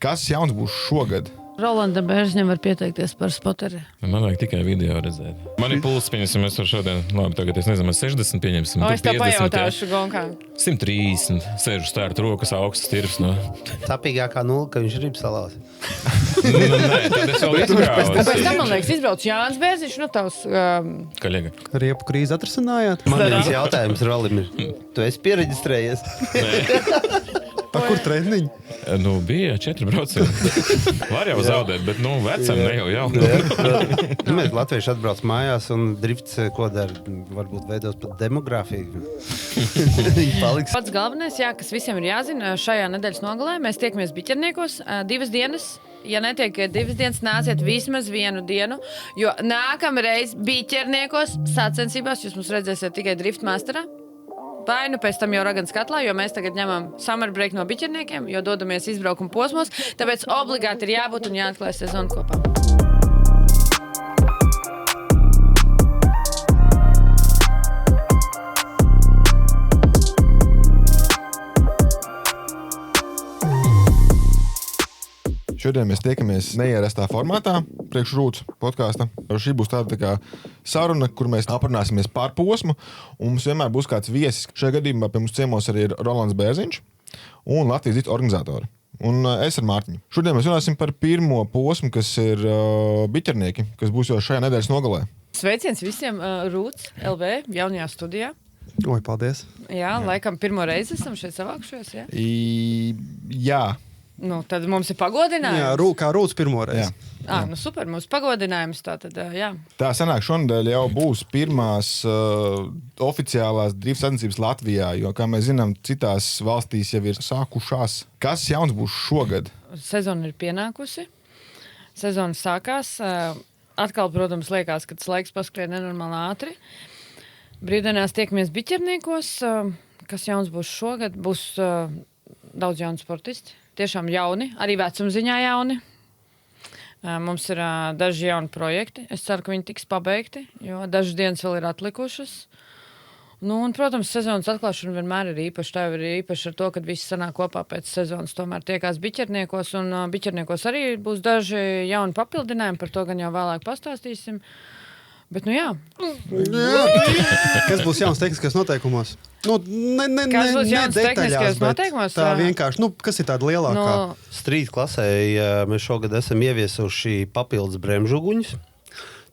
Kas jauns būs šogad? Rolanda Bēržņam var pieteikties par spoteri. Man vajag tikai video redzēt. Man ir pulss, pieņemsim, mēs ar šodien, labi, tagad es nezinu, 60, pieņemsim, O, es tev 50, pajautāšu, Gonkā. 130, sēžu stērt rokas, augsts tirps, no. Sapīgākā nula, ka viņš rib salās. Nē, tad es vēl izbraucu. Pēc tam, man liekas, izbrauc Jānis Bērziņš, nu tavs... Kaļiega. Riepu krīzi atrasinājāt? Man viens jautājums, Rolim, ir, tu esi piereģistrējies? Pa kur treniņi? Nu, bija 4 braucieni. Var jau zaudēt, bet, nu, vecam ne jau jau. Nu, mēs latvieši atbrauc mājās un drifts, ko dara, varbūt veidos pat demogrāfiju. Paliks. Pats galvenais, jā, kas visiem ir jāzina, šajā nedēļas nogalē mēs tiekamies Biķerniekos 2 dienas. Ja netiek 2 dienas, nāciet vismaz 1 dienu, jo nākamreiz Biķerniekos sacensībās jūs mums redzēsiet tikai driftmasterā. Vai nu pēc tam jau Ragans katlā, jo mēs tagad ņemam summer break no Biķerniekiem, jo dodamies izbraukuma posmos, tāpēc obligāti ir jābūt un jāatklāj sezonu kopā. Šodien mēs tiekamies neierastā formātā, priekš Rūts podkāsta. Šī būs tāda kā saruna, kur mēs aprunāsimies pār posmu, un mums vienmēr būs kāds viesis. Šajā gadījumā pie mums ciemos arī ir Rolands Bērziņš un Latvijas Dzits organizatori. Un es ar Mārtiņu. Šodien mēs runāsim par pirmo posmu, kas ir Biķernieki, kas būs jau šajā nedēļas nogalē. Sveiciens visiem Rūts LV jaunajā studijā. Oi, paldies. Jā, laikam pirmo reizi esam šeit savākšos, jā? Jā. Nu, tad mums ir pagodinājums. Jā, kā Rūts pirmo reizi. Nu super, mums pagodinājums tātad, jā. Tā sanāk šonadēļ jau būs pirmās oficiālās drift sacensības Latvijā, jo, kā mēs zinām, citās valstīs jau ir sākušās. Kas jauns būs šogad? Sezona ir pienākusi. Sezona sākās. Atkal, protams, liekas, ka tas laiks paskrien nenormāli ātri. Brīvdienās tiekamies Biķerniekos. Kas jauns būs šogad? Būs daudz jaunu sportisti. Tiešām jauni, arī vecumziņā jauni. Mums ir daži jauni projekti. Es ceru, ka viņi tiks pabeigti, jo dažas dienas vēl ir atlikušas. Nu, un, protams, sezonas atklāšana vienmēr ir īpaši. Tā ir īpaši ar to, kad visi sanāk kopā pēc sezonas tomēr tiekās Biķerniekos. Un Biķerniekos arī būs daži jauni papildinājumi, par to gan jau vēlāk pastāstīsim. Bet, nu jā. Kas būs jauns tehniskajos noteikumos? Nu, Kas būs jauns tehniskajos noteikumos? Tā vienkārši, kas ir tāda lielākā? Street klasē mēs šogad esam ieviesuši papildus bremžuguņus.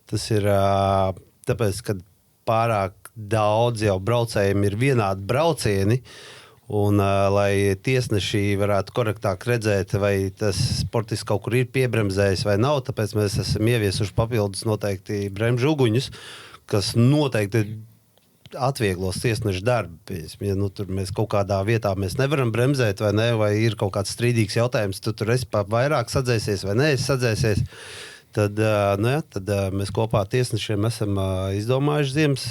Tas ir tāpēc, ka pārāk daudz jau braucējiem ir vienādi braucieni. Un, lai tiesneši varētu korektāk redzēt, vai tas sportists kaut kur ir piebremzējis vai nav, tāpēc mēs esam ieviesuši papildus noteikti bremžuguņus, kas noteikti atvieglos tiesnešu darbu. Ja tur mēs kaut kādā vietā mēs nevaram bremzēt vai ne, vai ir kaut kāds strīdīgs jautājums, tu tur esi vairāk sadzēsies vai neesi sadzēsies, tad mēs kopā ar tiesnešiem esam izdomājuši ziemas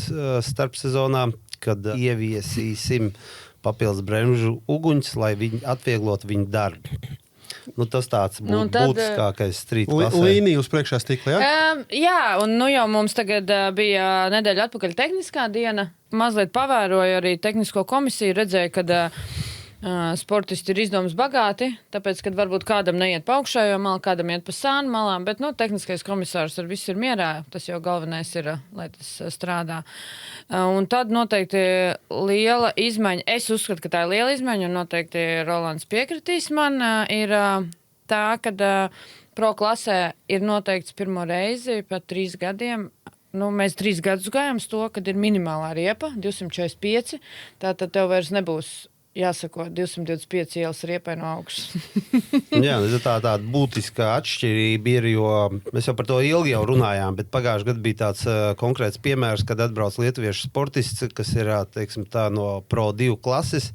starpsezonā, kad ieviesīsim papildus bremžu uguņus, lai viņi atvieglot viņu darbu. Nu, tas tāds būtiskākais street klasē. Līnija uz priekšā stikla, jā? Jā, un nu jau mums tagad bija nedēļa atpakaļ tehniskā diena. Mazliet pavēroju arī tehnisko komisiju, redzēju, kad sportisti ir izdomas bagāti, tāpēc, kad varbūt kādam neiet pa augšējo malu, kādam iet pa sānu malām, bet, tehniskais komisārs ar visu ir mierā, tas jau galvenais ir, lai tas strādā. Un tad noteikti liela izmaiņa, es uzskatu, ka tā ir liela izmaiņa, un noteikti Rolands piekritīs man, ir tā, kad pro klasē ir noteikts pirmo reizi pat 3 gadiem. Nu, mēs 3 gadus gājām to, kad ir minimālā riepa, 245, tātad tev vairs nebūs jāsako 225 ielas riepai no augšas. Jā, tāda būtiska atšķirība ir, jo mēs jau par to ilgi jau runājām, bet pagājušajā gadā bija tāds konkrēts piemērs, kad atbrauc lietuviešu sportists, kas ir, teiksim, tā no Pro 2 klases.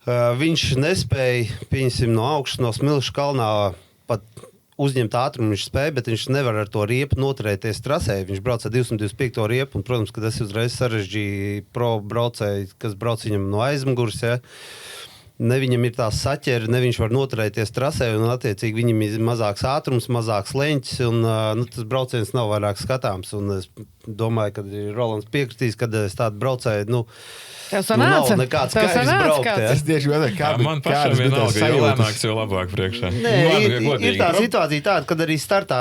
Viņš nespēja, pieņemsim, no augšas, no Smilšu kalnā pat uzņemt ātrumu viņš spēja, bet viņš nevar ar to riepu noturēties trasē. Viņš brauc ar 225 riepu, un, protams, ka tas uzreiz sarežģīja pro braucēju, kas brauc viņam no aizmugures, ja. Ne viņam ir tās saķeri, ne viņš var noturēties trasē, un attiecīgi viņam ir mazāks ātrums, mazāks leņķis, un tas brauciens nav vairāk skatāms. Un domāju, ka Rolands piekritīs, kad es tādu braucēju, Tev sanāca? nav nekāds Tev skaidrs sanāca braukt, kāds? jā. Es tieši gribēju, Man pašam vienalga, jo lēnāks, jo labāk priekšā. Nē, ir tā situācija tāda, kad arī startā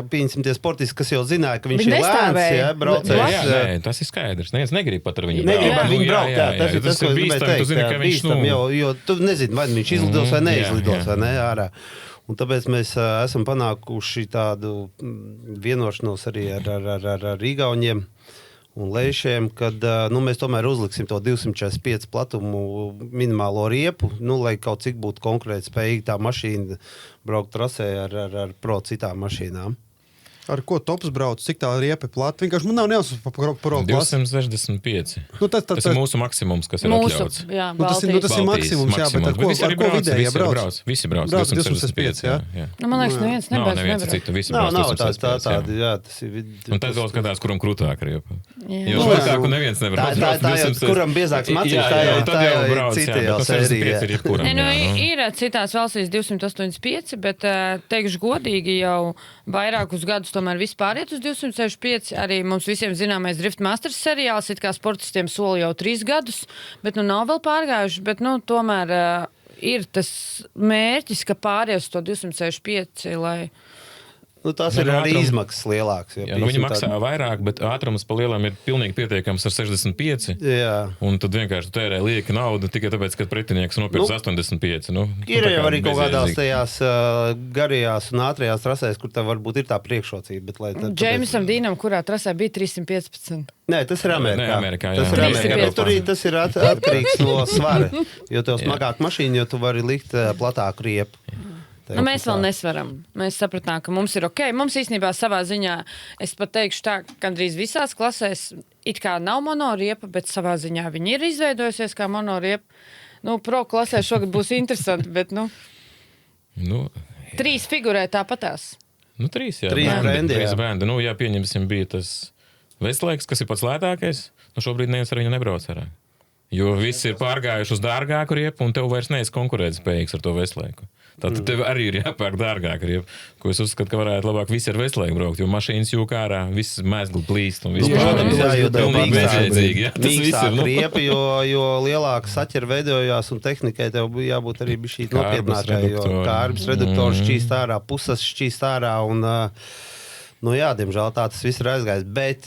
pieņemsim tie sportisti, kas jau zināja, ka viņš Viņi ir lēns, nestāvēja. ja, braucējs. Jā, tas ir skaidrs. Neviens negrib pat ar viņu Negrib braukt. ar viņu braukt, jā. Tas ir tas, ko es gribēju bīstami, tu teikt. zini, jā, ka viņš, bīstam, jo tu nezini, vai viņš izlidos vai Jā, neizlidos, jā. vai ne, ārā. Un tāpēc mēs esam panākuši tādu vienošanos arī ar Igauniem un Leišiem, kad mēs tomēr uzliksim to 245 platumu minimālo riepu, lai kaut cik būtu konkrēti spējīgi tā mašīna braukt trasē ar pro citām mašīnām. Ar ko tops brauc, cik tā riepa plata? Vienkārši man nav neuzsver par pro klasi. 265. Tas ir mūsu maksimums, kas ir Mūsu, atļauts. jā, Tas ir Baltijas. maksimums, jā, bet ar ko vidēji brauc? Visi brauc. Brauc 265, jā. Man liekas, neviens Nav nebeigs neviens nebrauc. citu, visi Nav brauc tādi, 265. jā, tas ir... Un tad vēl skatās, kuram krūtāk ir. Jā. Jo švakāku neviens nevar Tā braukt jau, 200. kuram biezāks macīgs, tā jau ir cita jau sērija. Ir jebkuram. Ir citās valstīs 285, bet teikšu godīgi jau vairākus gadus tomēr vispār iet uz 265. Arī mums visiem zināmais Drift Masters seriāls, it kā sportistiem soli jau 3 gadus, bet nav vēl pārgājuši, bet tomēr ir tas mērķis, ka pāries to 265, lai... Tas ir arī izmaksas lielāks. Jā, viņi maksā vairāk, bet ātrums pa lielām ir pilnīgi pietiekams ar 65. Jā. Un tad vienkārši tērē lieka naudu tikai tāpēc, ka pretinieks nopirks 85. Ir jau arī kaut kādās tajās garajās un ātrajās trasēs, kur tev varbūt ir tā priekšrocība. Džeimsam Dīnam, kurā trasē bija 315. Nē, tas ir Amerikā. Amerikā, tas ir Amerikā. Tur tas ir atkarīgs no svara. Jo tev smagāk mašīna, jo tu vari likt platāku riepu. Mēs vēl nesvaram. Mēs sapratām, ka mums ir ok. Mums īstenībā savā ziņā, es pat teikšu tā, gandrīz visās klasēs it kā nav monoriepa, bet savā ziņā viņi ir izveidojusies kā monoriepa. Pro klasē šogad būs interesanti, bet 3 figurē tāpatās. 3, jā. 3 brendi, jā. Brendi. Jā, pieņemsim, bija tas Vestlaiks, kas ir pats lētākais. Šobrīd neviens ar viņu nebrauc arā. Jo visi ir pārgājuši uz dārgāku riepu, un tev vairs neesi konkurētspējīgs ar to Vestlaiku. Tātad tev arī ir jāpērk dārgāk riepu, ko es uzskatu, ka varētu labāk visi ar Vestlaiku braukt, jo mašīnas jūk ārā, viss mēsli plīst un viss jo tev pilnīgi nevajadzīgi. Jā, tas viss ir. Riepa, jo lielāka saķera veidojās un tehnikai tev jābūt arī bišķīt nopietnākai, jo kārbs reduktors šķīst ārā, pusas šķīst ārā un... jā, diemžēl tā tas viss ir aizgājis, bet,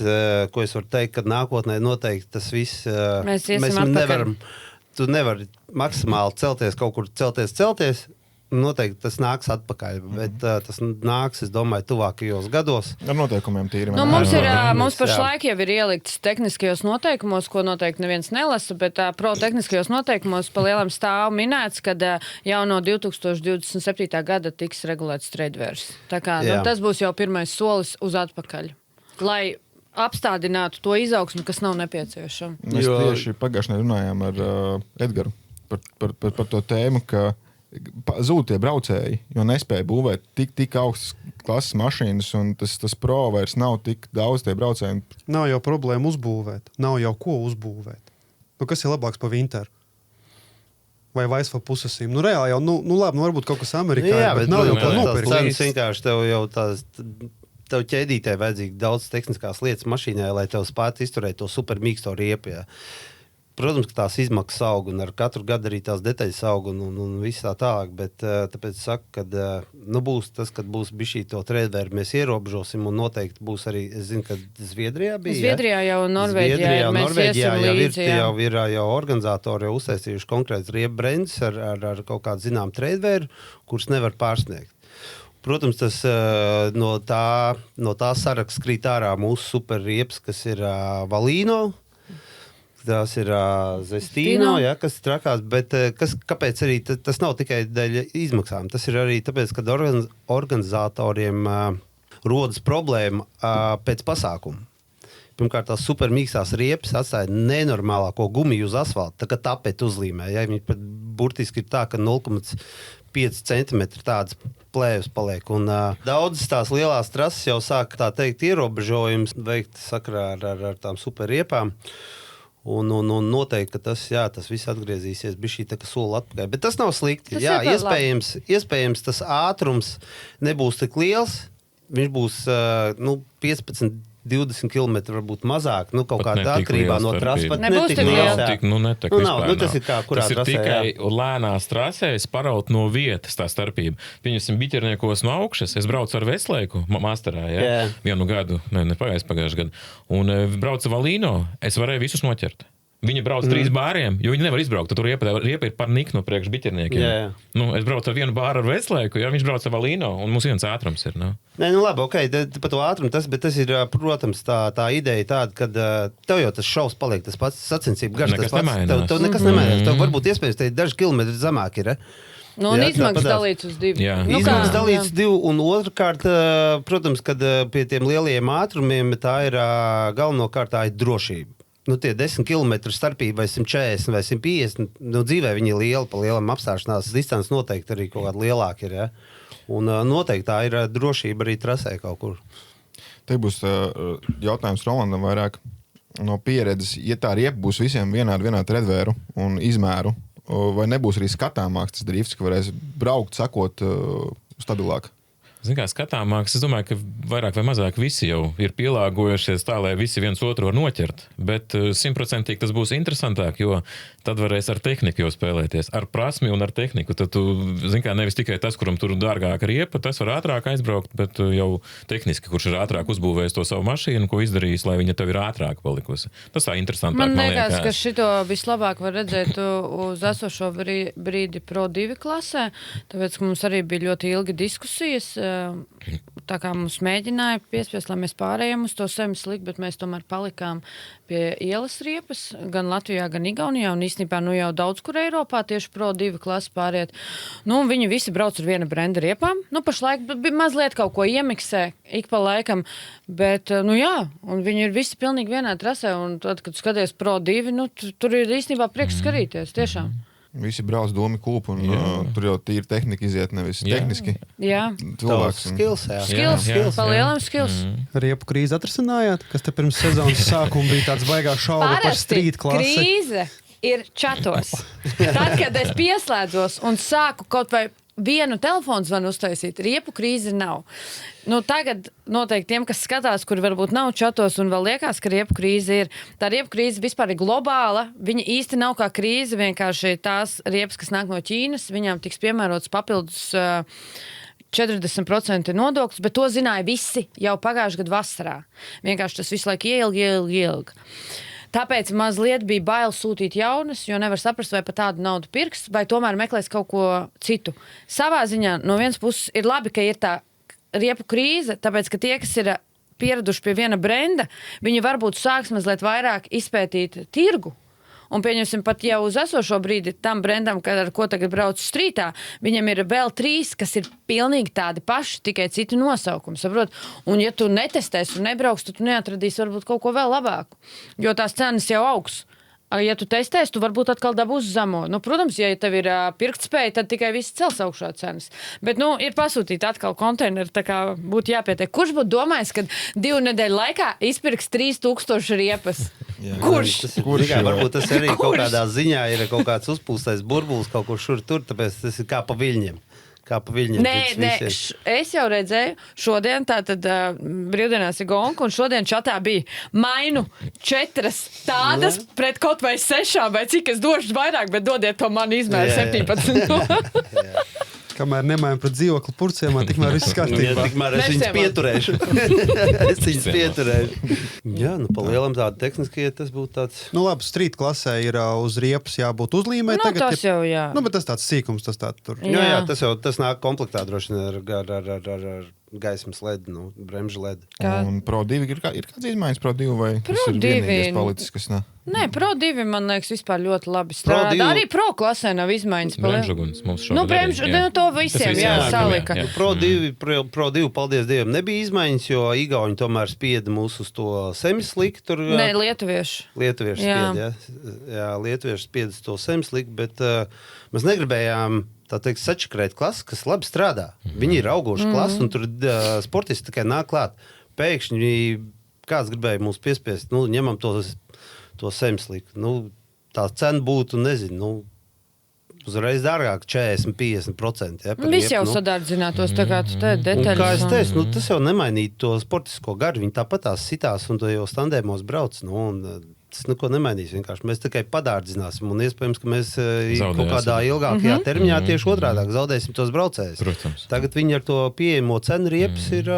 ko es varu teikt, ka nākotnē noteikti tas viss... Mēs nevaram, tu nevari maksimāli celties kaut kur, celties, noteikti tas nāks atpakaļ, bet tas nāks, es domāju, tuvākajos gados. Ar noteikumiem tīri. Mums pašlaik jau ir ieliktas tehniskajos noteikumos, ko noteikti neviens nelasa, bet pro tehniskajos noteikumos pa lielam stāv minēts, kad jau no 2027. gada tiks regulēts tradevērs. Tā kā tas būs jau pirmais solis uz atpakaļ, lai apstādinātu to izaugsmu, kas nav nepieciešama. Mēs tieši pagājušajā runājām ar Edgaru par to tēmu, ka zūd tie braucēji, jo nespēja būvēt tik augstas klases mašīnas, un tas pro vairs nav tik daudz tie braucēji. Nav jau problēma uzbūvēt, nav jau ko uzbūvēt. Kas ir labāks pa Winteru? Vai Vaisva pusasim? Reāli jau, labi, varbūt kaut kas Amerikā, bet nav jau ko nopirkt. Tas vienkārši tev jau tev ķēdītē vajadzīgi daudz tehniskās lietas mašīnai, lai tev spētu izturēt to super mīksto riepu. Jā. Protams, ka tās izmaksas aug, un ar katru gadu arī tās detaļas aug, un viss tā tālāk, bet tāpēc saku, kad būs tas, kad būs bišķī to tradevēru, mēs ierobežosim, un noteikti būs arī, es zinu, ka Zviedrijā bija. Zviedrijā jau un Norvēģijā jau ir organizatori jau uztaisījuši konkrēts riepu brendis ar kaut kādu zinām tradevēru, kurus nevar pārsniegt. Protams, tas no tā saraksta krīt ārā mūsu super riepas, kas ir Valīno. Tas ir Zestīno, ja, kas ir trakās, bet kāpēc arī tas nav tikai dēļ izmaksām? Tas ir arī tāpēc, ka organizatoriem rodas problēma pēc pasākuma. Pirmkārt, tās supermīkstās riepas atstāja nenormālāko gumiju uz asfalta, tā kā tapeti uzlīmē. Ja, viņi pat burtiski ir tā, ka 0,5 centimetri tādas plēvas paliek. Un daudzas tās lielās trases jau sāk, tā teikt, ierobežojums veikt sakarā ar tām superriepām. Un noteikti, ka tas viss atgriezīsies bišķī tā kā soli atpakaļ. Bet tas nav slikti. Jā, iespējams tas ātrums nebūs tik liels. Viņš būs 15, 20 km varbūt mazāk, nu kaut Pat kādā netik atkarībā liela no trases. starpība. Nebūs tik liela. Netek Nu, nav, vispār nu, tas nav. ir kā kurā Tas ir trasē, tikai lēnās trasēs paraut no vietas tā starpība. Pieņemsim biķerniekos no augšas, es braucu ar Veslēku masterā, Jā. vienu gadu, ne pagājuši gadu, un braucu Valīno, es varēju visus noķert. Viņi brauc 3 bāriem, jo viņi nevar izbraukt. Tur riepa ir par niknu priekš biķerniekiem. Jā. Nu, es braucu ar vienu bāru ar Veslēku, viņš brauc ar Valīno, un mums viens ātrums ir. Nu. Nē, nu labi, ok, par to ātrumu bet tas ir, protams, tā ideja tāda, ka tev jau tas šovs paliek tas pats sacensību garš. Nekas Tas pats, nemainās. tev nekas nemainās. Tev varbūt iespējams te daži kilometri zemāk ir. Nu, un Jā, izmaksas tāpat dalīts uz 2. Jā. Nu, Izmaksas kā? dalīts Jā. 2, un otrkārt, protams, kad pie tiem lielajiem ātrumiem tā ir galvenokārt tā ir drošība. Nu, tie 10 km starpība vai 140 vai 150, nu, dzīvē viņi ir lieli, pa lielam apstāšanās distance noteikti arī kaut kāda lielāka ir, ja? Un noteikti tā ir drošība arī trasē kaut kur. Te būs jautājums Rolandam vairāk no pieredzes. Ja tā riepa būs visiem vienādu redvēru un izmēru, vai nebūs arī skatāmāks tas drifts, ka varēs braukt, sakot, stabilāk? Zin kā skatāmāks, es domāju, ka vairāk vai mazāk visi jau ir pielāgojušies tā, lai visi viens otru var noķert. Bet 100% tas būs interesantāk, jo tad varēs ar tehniku jau spēlēties. Ar prasmi un ar tehniku. Tad tu, zin kā, nevis tikai tas, kuram tur dārgāka riepa, tas var ātrāk aizbraukt, bet jau tehniski, kurš ir ātrāk uzbūvējis to savu mašīnu, ko izdarījis, lai viņa tev ir ātrāk palikusi. Tas tā interesantāk, Man man liekas, liekas. ka šito vislabāk var redzēt uz esošo brīdi Pro 2 klasē, tāpēc, ka mums arī bija ļoti ilgi diskusijas. Tā kā mums mēģināja piespiest, lai mēs pārējām uz to semisliku, bet mēs tomēr palikām pie ielas riepas, gan Latvijā, gan Igaunijā, un īstenībā nu jau daudz kur Eiropā tieši Pro 2 klasi pāriet. Nu, un viņi visi brauc ar viena brenda riepām. Nu, pašlaik mazliet kaut ko iemiksē, ik pa laikam, bet, nu jā, un viņi ir visi pilnīgi vienā trasē, un tad, kad skaties Pro 2, nu, tur ir īstenībā prieks skarīties, tiešām. Visi brauc domi kūpu, un tur jau tīri tehnika iziet, nevis tehniski. Jā. Cilvēks. Skills, jā. Skills, palielam skills. Riepu krīzi atrisinājāt, kas te pirms sezonas sākuma bija tāds baigās šauba par strīt klasi. Krīze ir čatos. Tad, kad es pieslēdzos un sāku kaut vai vienu telefonu zvanu uztaisīt, riepu krīze nav. Nu, tagad noteikti tiem, kas skatās, kur varbūt nav čatos un vēl liekas, ka riepu krīze ir. Tā riepu krīze vispār ir globāla. Viņa īsti nav kā krīze, vienkārši tās riepas, kas nāk no Ķīnas, viņām tiks piemērots papildus 40% nodoklis, bet to zināja visi jau pagājušajā gadu vasarā. Vienkārši tas visu laiku ielga. Tāpēc mazliet bija bail sūtīt jaunas, jo nevar saprast, vai pat tādu naudu pirks, vai tomēr meklēs kaut ko citu. Savā ziņā no vienas puses ir labi, ka ir tā riepu krīze, tāpēc, ka tie, kas ir pieraduši pie viena brenda, viņi varbūt sāks mazliet vairāk izpētīt tirgu. Un pieņemsim pat jau uz esošo brīdi tam brendam, ar ko tagad brauc strītā, viņam ir vēl 3, kas ir pilnīgi tādi paši, tikai citu nosaukumu, saprot? Un ja tu netestēsi un nebrauks, tad tu neatradīsi varbūt kaut ko vēl labāku, jo tās cenas jau augs. Ja tu testēsi, tu varbūt atkal dabūsi zemo. Nu, protams, ja tev ir pirktspēja, tad tikai viss cels augšā cenas. Bet, nu, ir pasūtīti atkal konteineri, tā kā būtu jāpietiek. Kurš būtu domājis, ka 2 nedēļu laikā izpirks 3000 riepas? Jā. Kurš? Varbūt tas arī kaut kādā ziņā ir kaut kāds uzpūstais burbulis kaut kur šur tur, tāpēc tas ir kā pa viļņiem. Nē, es jau redzēju, šodien tātad brīvdienās ir gonka, un šodien čatā bija mainu 4 tādas pret kaut vai 6, vai cik es došu vairāk, bet dodiet to manu izmēru 17. Kamēr nemainām pret dzīvokli Purciemā, tikmēr viss kārtībā. Tikmēr es viņus pieturēšu. Jā, nu pa lielam tādu tehniskie tas būtu tāds. Nu labi, strīt klasē ir uz riepas jābūt uzlīmē. Nu, tagad, tas jau, jā. Nu, bet tas tāds sīkums, tas tāds tur. Jā, tas nāk komplektā droši vien ar gaismas ledi, bremžu ledi. Un Pro 2 ir kāds izmaiņas Pro 2 vai Pro tas ir 2 vienīgais palicis, kas nav? Nē, Pro 2, man liekas, vispār ļoti labi strādā. Arī Pro klasē nav izmaiņas. Bremžuguns mums šogad Nu, bremžu, to visiem jāsalika. Pro 2, paldies Dievam, nebija izmaiņas, jo Igauni tomēr spieda mūs uz to semisliku. Nē, lietuvieši. Lietuvieši spieda, jā, lietuvieši spieda uz to semisliku, bet mēs negribējām tā teikt, sačakrēt klasi, kas labi strādā. Viņi ir augoši klasi, un tur sportisti tikai nāk klāt. Pēkšņi kāds gribēja mūs piespiest, ņemam to semisliku. Tā cena būtu, nezinu, Uzreiz dārgāk 40-50%. Ja, Viss jau sadardzinātos, tā kā tu te detaļas. Kā es teicu, tas jau nemainīja to sportisko garu. Viņi tāpat tās sitās un to jau standēmos brauc. Tas neko nemainīs. Vienkārši mēs tikai padārdzināsim. Un iespējams, ka mēs kaut kādā ilgākajā termiņā tieši otrādāk zaudēsim tos braucējus. Protams. Tagad viņi ar to pieejamo cenu riepas ir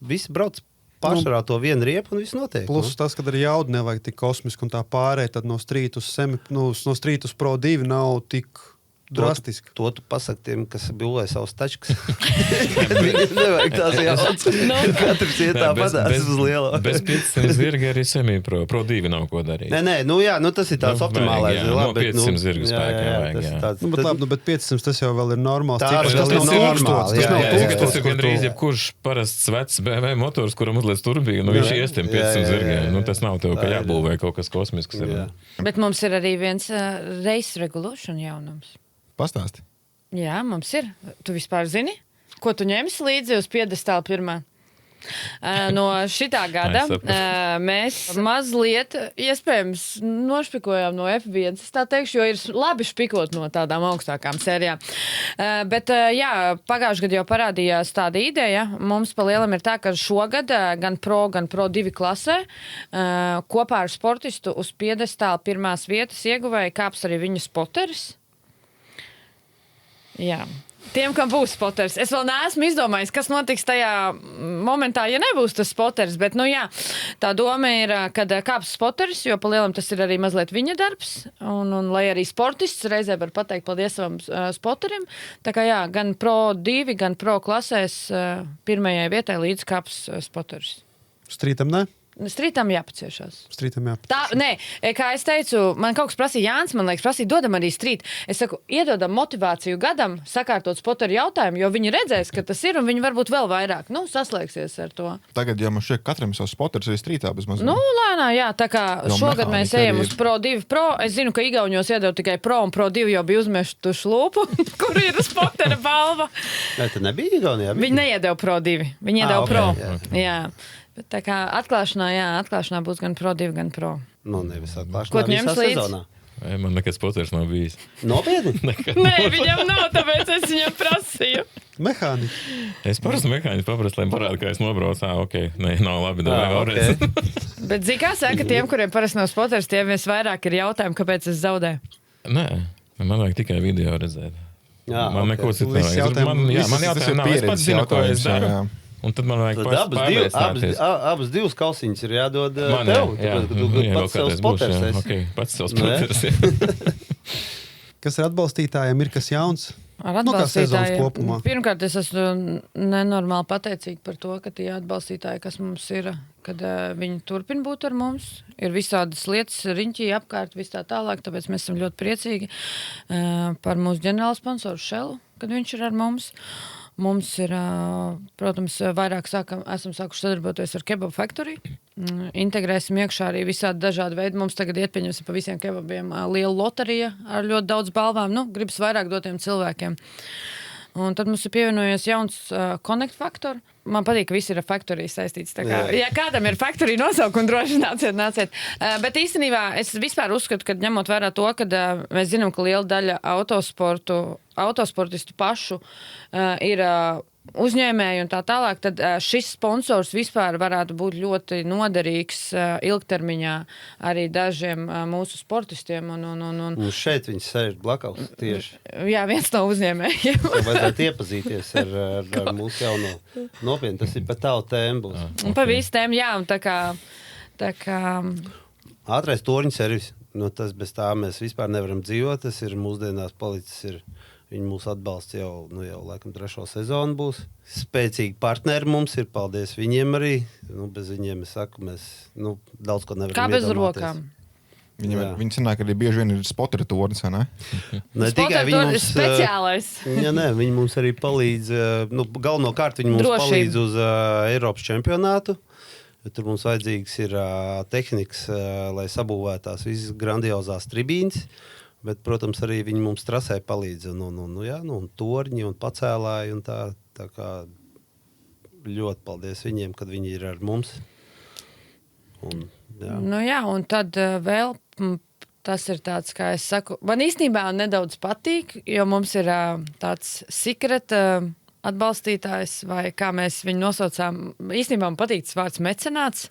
visi brauc pašarā to vienu riepu un viss notiek. Plus tas, kad ar jaudu nevajag tik kosmiski un tā pārēj, tad no street uz Pro 2 nav tik drastiski. To tu pasaki tiem, kas būvēja savus tačkas. Viņiem nevajag tās jaudas. Katrs iet tāpatās uz lielo. Bez 500 zirga arī semi-pro. Pro 2 nav ko darīt. Nē, tas ir tāds optimālais. No 500 zirga spēkā vajag. Bet labi, bet 500 tas jau vēl ir normāls. Tas Tas nav normāli, tūkstots. Tas ir gandrīz jebkurš parasts vecs BMW motors, kuram uzliec turbīnu, viņš ies tiem 500 zirgiem. Tas nav tev, ka jābūvē kaut kas kosmisks. Bet mums ir arī viens race regulation jaunums. Pastāsti. Jā, mums ir. Tu vispār zini, ko tu ņemsi līdzi uz piedestāla pirmā? No šitā gada mēs mazliet, iespējams, nošpikojām no F1, es tā teikšu, jo ir labi špikot no tādām augstākām sērijām. Bet, jā, pagājušajā gadā jau parādījās tāda ideja. Mums pa lielam ir tā, ka šogad gan Pro 2 klasē kopā ar sportistu uz piedestāla pirmās vietas ieguvēja kāps arī viņa spoteris. Jā. Tiem, kam būs spoters. Es vēl neesmu izdomājis, kas notiks tajā momentā, ja nebūs tas spoters, bet, jā, tā doma ir, kad kāps spoteris, jo pa lielam tas ir arī mazliet viņa darbs, un lai arī sportists reizē var pateikt paldies savam spoterim, tā kā jā, gan Pro 2, gan Pro klasēs pirmajai vietai līdz kāps spoteris. Strītam, ne? Strītam jāpaciešās. Strītam jāpaciešās. Tā, nē, kā es teicu, man kaut kas prasīja Jānis, man liekas, prasīja, dodam arī strīt. Es saku, iedodam motivāciju gadam, sakārtot spoteru jautājumu, jo viņi redzēs, ka tas ir, un viņi varbūt vēl vairāk, saslēgsies ar to. Tagad, ja mums šeit katram savs spoteris arī strītā bez mazliet. Lēnā, jā, tā kā šogad mēs ejam uz Pro 2 Pro. Es zinu, ka Igauņos iedod tikai Pro, un Pro 2 jau bija uzmetuši lūpu, kur ir spotera balva. Nē, tad nebija Igaunijā. Viņi neiedeva Pro 2, viņi iedeva okay, Pro. Jā. Bet tā kā atklāšanā būs gan Pro 2, gan Pro. Nevis atklāšanā. Ko tu ņemsi līdzi? Man nekad spoters nav bijis. Nopietni? Nē, viņam nav, tāpēc es viņam prasīju. Mehāniķi. Es parasti mehāniķi paprastu, lai parādu, kā es nobraucu. Ok, nē, nav labi, vēlreiz. Bet zini, kā saka, tiem, kuriem parasti nav spoters, tiem vairāk ir jautājumi, kāpēc es zaudēju. Nē, man vajag tikai video redzēt. Jā, man neko citu nevajag. Man jautājumi nav, es pats zinu, ko es daru. Un tad man vajag pārliecināties. Abas divas kausiņas ir jādod tev. Tāpēc, ka tu pats savs spoters esi. Ok, pats savs spoters. Kas ar atbalstītājiem ir kas jauns? Ar atbalstītājiem. Pirmkārt, es esmu nenormāli pateicīga par to, ka tie atbalstītāji, kas mums ir, kad viņi turpina būt ar mums, ir visādas lietas riņķī apkārt, vis tā tālāk, tāpēc mēs esam ļoti priecīgi par mūsu ģenerālu sponsoru Šelu, kad viņš ir ar mums. Mums ir, protams, vairāk esam sākuši sadarboties ar Kebab Factory. Integrēsim iekšā arī visādi dažādi veidi. Mums tagad pieņemsim pa visiem kebabiem lielu loteriju ar ļoti daudz balvām. Gribas vairāk dotiem cilvēkiem. Un tad mums ir pievienojies jauns Connect Factor. Man patīk, ka visi ir ar Factory saistīts. Tā kā, ja kādam ir Factory nosaukumi, droši nāciet. Bet īstenībā es vispār uzskatu, ka ņemot vērā to, ka mēs zinām, ka liela daļa autosportistu pašu ir uzņēmēji un tā tālāk, tad šis sponsors vispār varētu būt ļoti noderīgs ilgtermiņā arī dažiem mūsu sportistiem. Un šeit viņi sēž blakaus tieši. Jā, viens no uzņēmējiem. Vajadzētu iepazīties ar mūsu jauno nopietni. Tas ir pa tavu tēmu būs. Un pa visu tēmu, jā. Un tā kā... Ātrais torņu servis. Tas bez tā mēs vispār nevaram dzīvot. Tas ir mūsdienās palicis Viņi mūs atbalsta jau laikam 3. sezonu būs. Spēcīgi partneri mums ir, paldies viņiem arī. Bez viņiem, es saku, mēs daudz ko nevaram iedomāties. Kā bez iedomāties. rokām? Viņi sanāk arī bieži vien ir spotera tornis, vai ne? Ne tikai viņi mums... Speciālais. Viņi mums arī palīdz, galvenokārt viņi mums palīdz uz Eiropas čempionātu. Tur mums vajadzīgs ir tehnikas, lai sabūvētās visas grandiozās tribīnes. Bet, protams, arī viņi mums trasē palīdz. Un torņi un pacēlāji. Un tā kā ļoti paldies viņiem, kad viņi ir ar mums. Un tad vēl Tas ir tāds, kā es saku, man īstenībā nedaudz patīk, jo mums ir tāds secret atbalstītājs, vai kā mēs viņu nosaucām. Īstenībā man patīk tas vārds mecenāts,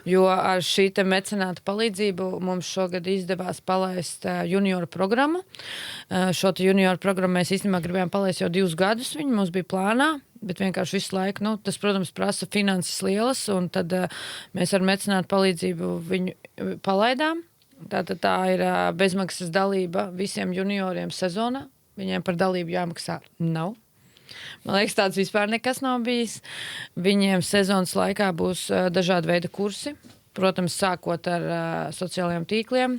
jo ar šī te mecenāta palīdzību mums šogad izdevās palaist junioru programmu. Šo te junioru programmu mēs īstenībā gribējām palaist jau 2 gadus, viņi mums bija plānā. Bet vienkārši visu laiku, tas, protams, prasa finanses lielas, un tad mēs ar mecenātu palīdzību viņu palaidām. Tā ir bezmaksas dalība visiem junioriem sezonā. Viņiem par dalību jāmaksā nav. Man liekas, tāds vispār nekas nav bijis. Viņiem sezonas laikā būs dažādi veidi kursi. Protams, sākot ar sociālajiem tīkliem.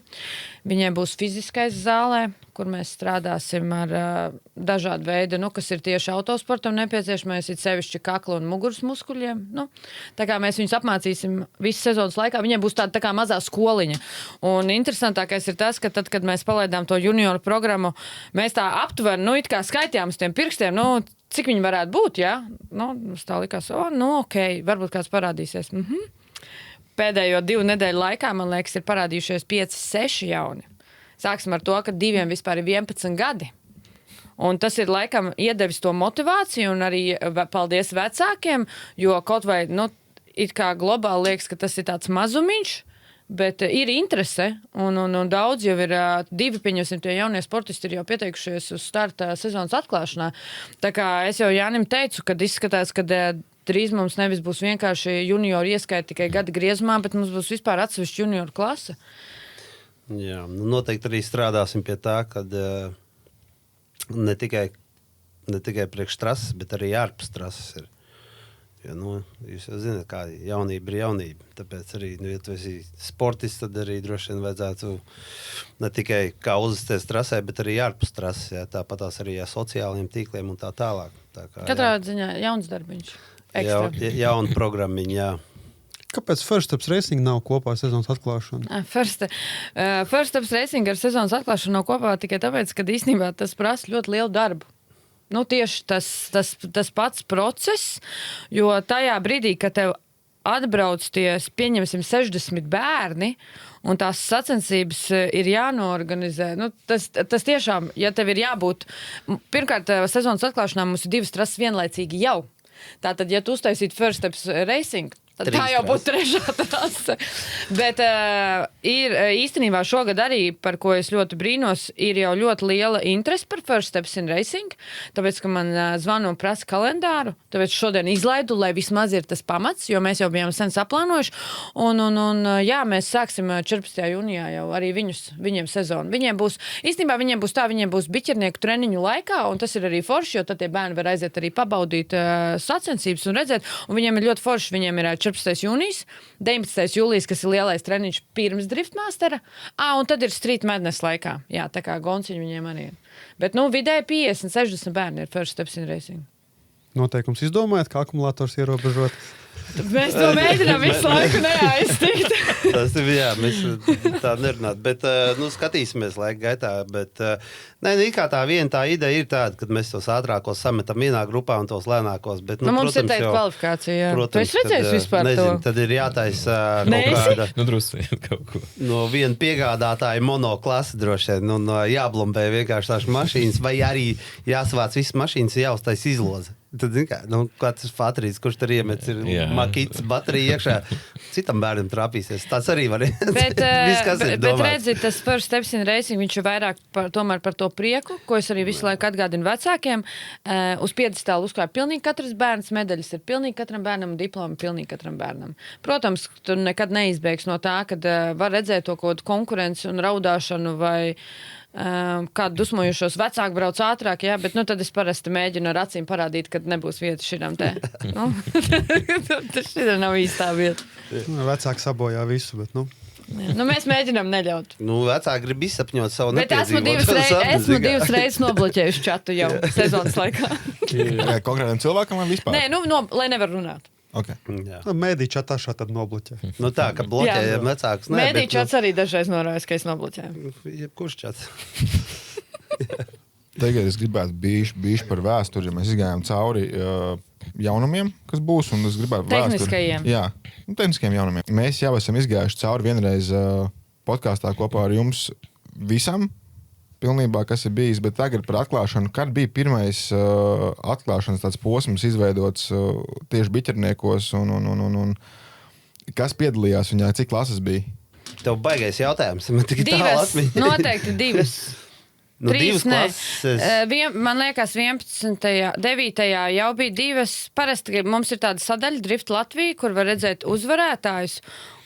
Viņiem būs fiziskais zālē, kur mēs strādāsim ar dažādu veidu, kas ir tieši autosportam nepieciešamais, ir sevišķi kakla un muguras muskuļiem. Tā kā mēs viņus apmācīsim visu sezonas laikā, viņiem būs tāda tā kā mazā skoliņa. Un interesantākais ir tas, ka tad, kad mēs palaidām to junioru programmu, mēs tā aptuveni, it kā skaitījām uz tiem pirkstiem, cik viņi varētu būt, jā? Mums tā likās, ok, varbūt kāds parādīsies. Pēdējo 2 nedēļu laikā, man liekas, ir parādījušies 5-6 jauni. Sāksim ar to, ka 2 vispār ir 11 gadi. Un tas ir laikam iedevis to motivāciju un arī paldies vecākiem, jo kaut vai, it kā globāli liekas, ka tas ir tāds mazumiņš, bet ir interese, un daudz jau ir 2, pieņemsim, tie jaunie sportisti ir jau pieteikušies uz starta sezonas atklāšanā. Tā kā es jau Jānim teicu, kad izskatās, ka drīz mums nevis būs vienkārši junioru ieskaita tikai gada griezumā, bet mums būs vispār atsevišķa junioru klase. Jā, noteikti arī strādāsim pie tā, kad ne tikai priekš trases, bet arī ārpus trases ir. Jo, jūs jau zināt, kā jaunība ir jaunība. Tāpēc arī, ja tu esi sportists, tad arī droši vien vajadzētu ne tikai kā uzvesties trasē, bet arī ārpus trases. Jā, tāpatās arī ar sociālajiem tīkliem un tā tālāk. Tā kā, katrā ziņā jauns darbiņš. Jauna programmiņa, jā. Kāpēc First Steps Racing nav kopā ar sezonas atklāšanu? First Steps Racing ar sezonas atklāšanu nav kopā tikai tāpēc, ka īstenībā tas prasa ļoti lielu darbu. Tieši tas pats process, jo tajā brīdī, kad tev atbrauc pieņemsim 60 bērni, un tās sacensības ir jānoorganizē. Tas tiešām, ja tev ir jābūt, pirmkārt, sezonas atklāšanā mums ir 2 trases vienlaicīgi jau. Tātad, ja tu uztaisītu First Steps Racing, tad tā jau būtu 3. trase. Bet ir īstenībā šogad arī, par ko es ļoti brīnos, ir jau ļoti liela interese par First Steps in Racing, tāpēc, ka man zvanu un prasa kalendāru, tāpēc šodien izlaidu, lai vismaz ir tas pamats, jo mēs jau bijām sen saplānojuši, un jā, mēs sāksim 14. jūnijā jau arī viņiem sezonu. Viņiem būs biķernieku treniņu laikā, un tas ir arī forši, jo tad tie bērni var aiziet arī pabaudīt sacensības un redzēt, un viņiem ir ļoti forši, viņiem ir 14. jūnijas, 19. jūlijas, kas ir lielais treniņš pirms Driftmastera, un tad ir Street Madness laikā. Jā, tā kā gonciņi viņiem arī ir. Bet, vidēji 50-60 bērni ir First Steps in Racing. Noteikums izdomājat, kā akumulators ierobežot? Mēs to mēģinām visu laiku neaiztikt. Tas ir, jā, mēs tā nerunāt, bet, skatīsimies laika gaitā, bet, kā tā ideja ir tāda, kad mēs tos ātrākos sametam vienā grupā un tos lēnākos, bet, mums ir teikt kvalifikācija, jā. Protams, tu esi redzējis vispār nezinu, to? Tad ir jātaisa kaut kāda, Drusku kaut ko. No viena piegādātāja monoklasa droši vien, un jāblombē vienkārši tās mašīnas, vai arī jāsavāc visas mašīnas, jāuztais izloze. Tad, kāds Fatrīs, kurš tur iemets, ir makīts baterija iekšā, citam bērnam trāpīsies. Tas arī var bet redzi, tas First Steps in Racing, viņš ir vairāk tomēr par to prieku, ko es arī visu laiku atgādinu vecākiem. Uz piedestālu uzklāja pilnīgi katrs bērns, medaļas ir pilnīgi katram bērnam, diplomi pilnīgi katram bērnam. Protams, tu nekad neizbēgs no tā, kad var redzēt to kaut konkurenci un raudāšanu vai kādu dusmojušos vecāku brauc ātrāk, jā, bet tad es parasti mēģinu ar acīm parādīt, kad nebūs vieta šitam te. Tas šitā nav īstā vieta. Vecāki sabojā visu, bet, mēs mēģinām neļaut. Vecāki grib izsapņot savu bet esmu 2 reizes nobloķējuši čatu jau sezonas laikā. Konkrētam cilvēkam vai vispār? Nē, lai nevar runāt. Okay. Mēdī čatā šādi bloķē. Tā, ka bloķējam vecākus. Mēdī čats arī dažreiz norājas, ka es nobloķēju. Kurš čats? Tagad es gribētu bišķi par vēsturi, ja mēs izgājām cauri jaunumiem, kas būs, un es gribētu tehniskajiem. Jā, tehniskajiem jaunumiem. Mēs jau esam izgājuši cauri vienreiz podkāstā kopā ar jums visam, pilnībā, kas ir bijis, bet tagad par atklāšanu. Kad bija pirmais atklāšanas tāds posms izveidots tieši biķerniekos un kas piedalījās viņā, cik klases bija? Tev baigais jautājums. Man tik tālu Divas, atmiņa. noteikti divas. Nu, Trīs, divas klases. Man liekas, 11. 9. jau bija divas. Parasti mums ir tāda sadaļa Drift Latvija, kur var redzēt uzvarētājus.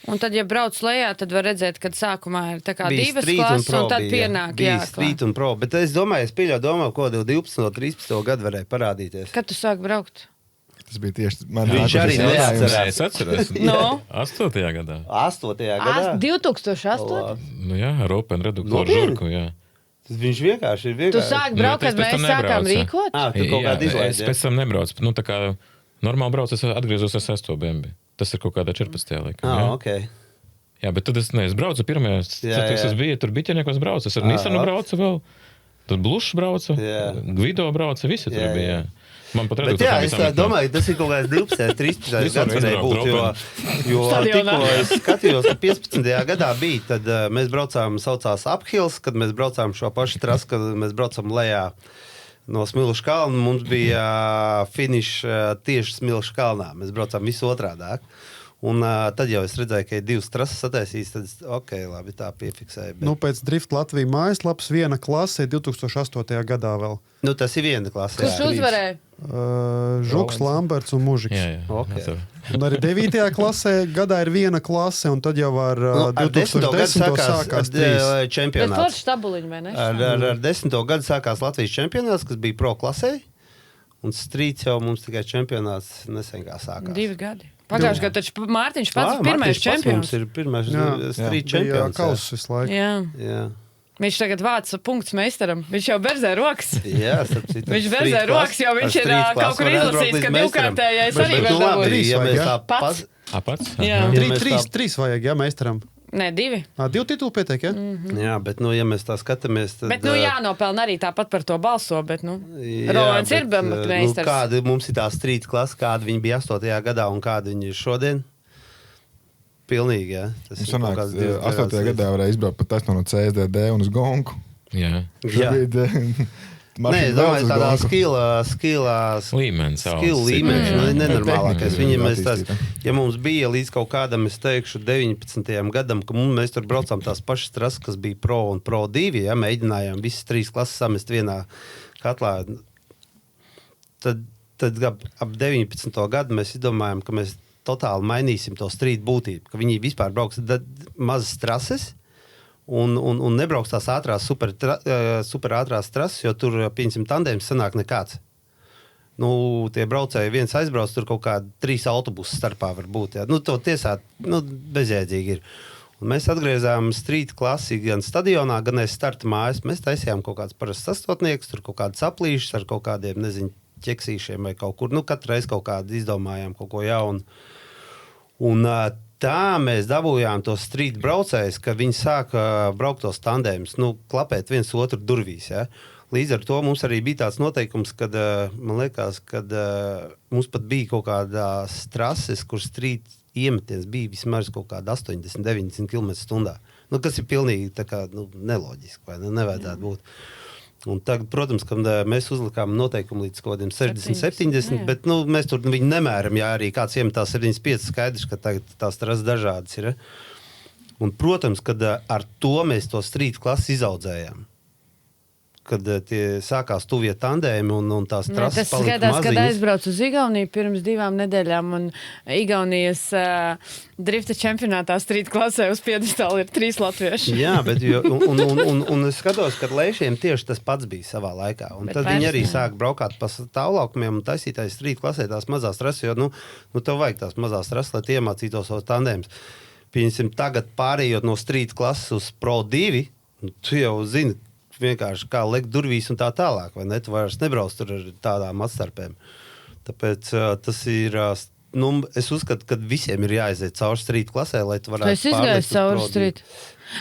Un tad, ja brauc lejā, tad var redzēt, kad sākumā ir tā kā Bija divas street un klases, pro un tad bija, pienāk. Bija Jā, street un pro, bet es domāju, ko 12, 13 gadu varēja parādīties. Kad tu sāk braukt? Tas bija tieši man Viņš nākošais arī jautājums. neatcerās. Es atceros. No. 8. gadā. 8. gadā? 2008. Nu jā, ar Open reduktoru Nopietni? žurku, jā. Tas viņš vienkārši ir Tu vienkārši. sāk Nu, braukt, bet kad es pēc mēs tam sākām nebraucu. rīkot? Tu kaut kādā Es izlaidi. pēc tam nebraucu. Nu, tā kā normāli braucu, es atgriezos ar 6. BMW. Tas ir kaut kādā 14. laikā. jā. Ok. Jā, bet tad es braucu pirmajā. Es biju tur biķerniekos braucu. Es ar Nissanu braucu vēl. Tad Blušs braucu. Jā. Gvido braucu. Visi tur Jā, bija. jā. Jā. Man pat Bet jā, es tā domāju, tas ir kaut kāds 12, 13 gads varēja būt, jo tikko es skatījos, ka 15. gadā bija, tad mēs braucām, saucās Uphills, kad mēs braucām šo pašu trasu, kad mēs braucām lejā no Smilšu kalna, mums bija finish tieši Smilšu kalnā, mēs braucām visu otrādāk. Un tad jau es redzēju, ka ir divas trases sataisītas, tad ok, labi, tā piefiksēja. Bet... Nu, pēc Drift Latvija mājaslapas viena klase 2008. gadā vēl. Nu, tas ir viena klase. Kurš uzvarēja? Žuks, Lamberts un Mužiks. Jā, jā. Ok. Un arī 9. klasē gadā ir viena klase, un tad jau ar 2010. sākās trīs. Bet čempionāts. forši tabuliņi, vai ne? Ar 10. gadu sākās Latvijas čempionāts, kas bija pro klasē, un streets jau mums tikai čempionāts nesen kā sākās. 2 gadi. Pagājušajā gadā taču Mārtiņš pats pirmais čempions. Mums ir pirmais Jā. street Bija čempions. kauss visu laiku. Jā. Jā. Viņš tagad vāca punkts meistaram. Viņš jau berzē rokas. Jā, starp citu. Viņš berzē rokas, jo viņš ir kaut kur izlasījis, ka divkārtējais arī Bet, var nu, labi, dabūt. ja mēs tā Pats? Pats? Jā. Ja mēs tā- Trīs vajag, jā, meistaram. Nē, 2. 2 titulu pietiek, jā? Jā, bet, nu, ja mēs tā skatāmies, tad... Bet, nu, jānopelna arī tāpat par to balso, bet, nu, Jā, Rolands ir bet, meistars. kāda mums ir tā street klase, kāda viņi bija 8. gadā un kāda viņi ir šodien? Pilnīgi, jā. Tas ir Sanāk, kaut kāds divas 8. dažādas gadā varēja izbraukt pat taisno no CSDD un uz Gonku. Jā. Jā. Nē, es domāju, tādā skilā Līmenis. skill līmenis, nu, nenormālākais. Tehnika Viņam ir mēs tās, attīstīta. ja mums bija līdz kaut kādam, es teikšu, 19. gadam, ka mēs tur braucām tās pašas trases, kas bija pro un pro 2, ja, mēģinājām visas 3 klases samest vienā katlā. Tad ap 19. gadu mēs izdomājām, ka mēs totāli mainīsim to street būtību, ka viņi vispār brauks mazas trases, un nebrauks tās ātrās, super ātrās trases, jo tur, pieņemsim, tandēms sanāk nekāds. Nu, tie braucēji viens aizbrauc, tur kaut kādi 3 autobusu starpā var būt. Jā. Nu, to tiesāt, nu, bezjēdzīgi ir. Un mēs atgriezām street klasi gan stadionā, gan aiz starta mājas. Mēs taisījām kaut kādus parastus sastotniekus, tur kaut kādas aplīšas ar kaut kādiem, nezinu, ķeksīšiem vai kaut kur. Nu, katru reizi kaut kādu izdomājām, kaut ko jaunu. Un tā mēs dabūjām tos street braucējus, ka viņi sāka braukt tos tandēmus, nu, klapēt viens otru durvīs, ja. Līdz ar to mums arī bija tāds noteikums, kad, man liekas, kad mums pat bija kaut kādās trases, kur street iemetiens bija vismaz kaut kāda 80-90 km/h. Nu, kas ir pilnīgi tā kā, nu, neloģiski, vai ne? Nevajadzētu būt. Un tagad, protams, kad mēs uzlikām noteikumu līdz kaut kādiem 60-70, bet nu, mēs tur viņu nemēram, ja arī kāds iemetā 75, skaidrs, ka tagad tās trases dažādas ir. Un, protams, kad ar to mēs to street klasi izaudzējām. Kad tie sākās tuvie tandēmi un tās trases Tas palika skatās, kad maziņas. aizbraucu uz Igauniju pirms 2 nedēļām, un Igaunijas drifta čempionātā street klasē uz piedestāla ir 3 latvieši. Jā, bet un es skatos, ka Leišiem tieši tas pats bija savā laikā. Un Bet tad viņi arī vairs sāk braukāt pa tālaukumiem un taisītājs street klasē tās mazās trases, jo, nu tev vajag tās mazās trases, lai tie iemācītos savus tandēmus. Pieņemsim, tagad pārējot no street klases uz Pro 2, tu jau zini, vienkārši kā lekt durvīs un tā tālāk, vai ne? Tu vairs nebrauc tur ar tādām atstarpēm. Tāpēc tas ir, nu, es uzskatu, ka visiem ir jāaiziet cauri street klasē, lai tu varētu Tu esi izgājis cauri street.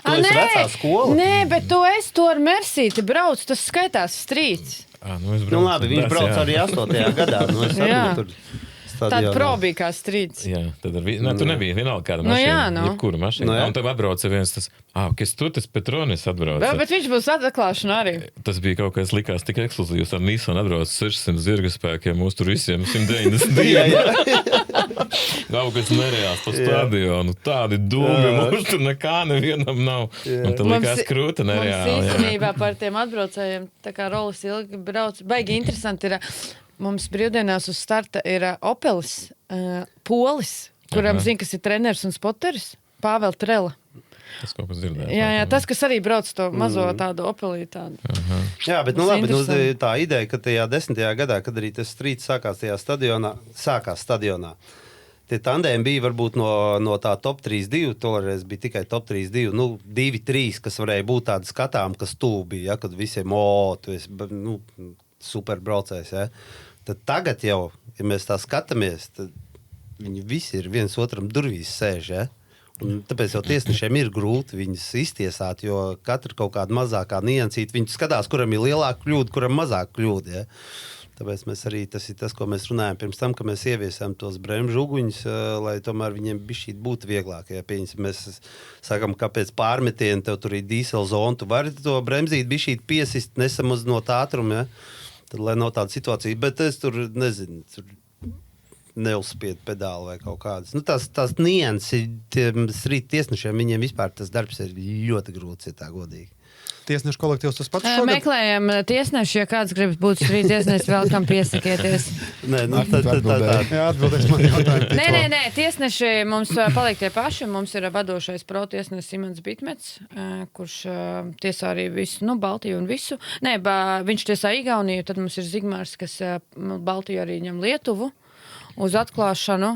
Tu esi vecā skola? Nē, bet tu esi to ar Mersīti brauc, tas skaitās streets. Nu, Nu labi, viņš brauc arī 8. gadā. Nu, es Jā. saprotu, tur Tāda pro bija kā strīds. Jā, tad tur nebija vienalga kāda Nu, mašīna. jā, nu. Jebkura mašīna. Nu, jā. Un tev atbrauca viens tas, kas tu tas Petronis atbrauca. Bet viņš būs atklāšana arī. Tas bija kaut kas likās tik ekskluzīvs. Ar Nissan atbrauca 600 zirgaspēkiem, mūs tur visiem 192. Kaut kas nereāls pa stadionu. Tādi dūmi, mums tur nekā nevienam nav. Un tad likās krūta nereāli. Mums īstenībā par tiem atbraucējiem, tā kā Rolis ilgi brauc, baigi interesanti ir, mums brīvdienās uz starta ir Opelis, Polis, kuram zina, kas ir treneris un spoteris, Pāvēl Trela. Tas kaut kas dzirdēja. Jā, tas, kas arī brauc to mazo tādu Opelī tādu. Jā, bet Tas labi, interesanti. tā ideja, ka tajā 10. gadā, kad arī tas strīds sākās stadionā, tie tandēmi bija varbūt no tā top 3-2, toreiz bija tikai top 3-2, 2-3, kas varēja būt tādi skatām, kas tuvu bija, ja, kad visiem, tu esi super braucējs, ja. Tad tagad jau, ja mēs tā skatāmies, tad viņi visi ir viens otram durvīs sēž, ja. Un tāpēc jau tiesnešiem ir grūti viņus iztiesāt, jo katra kaut kāda mazākā niansīta, viņi skatās, kuram ir lielāka kļūda, kuram mazāk kļūda, ja. Tāpēc mēs arī, tas ir tas, ko mēs runājam pirms tam, ka mēs ieviesām tos bremžu uguņus, lai tomēr viņiem bišķīt būtu vieglāk. Ja, mēs sakam, kāpēc pārmetieni tev tur ir dīselzona, tu vari to bremzīt bišķīt piesist, nesamazinot ātrumu, ja. Tad, lai nav tāda situācija, bet es tur, nezinu, neuzspied pedāli vai kaut kādas. Tās nianses, tiem strīt tiesnešiem, viņiem vispār tas darbs ir ļoti grūts, ja tā godīgi. Tiesnešu kolektīvs tas pats šogad? Meklējam tiesneši, ja kāds grib būt strīd tiesneši, vēl kam piesakieties. Nē, tā. Jā, atbildēs man jautājumu. Nē, tiesneši mums paliek tie paši. Mums ir vadošais pro tiesnesis Simons Bitmets, kurš tiesā arī visu, Baltiju un visu. Nē, viņš tiesā Igauniju, tad mums ir Zigmārs, kas Baltiju arī ņem Lietuvu uz atklāšanu.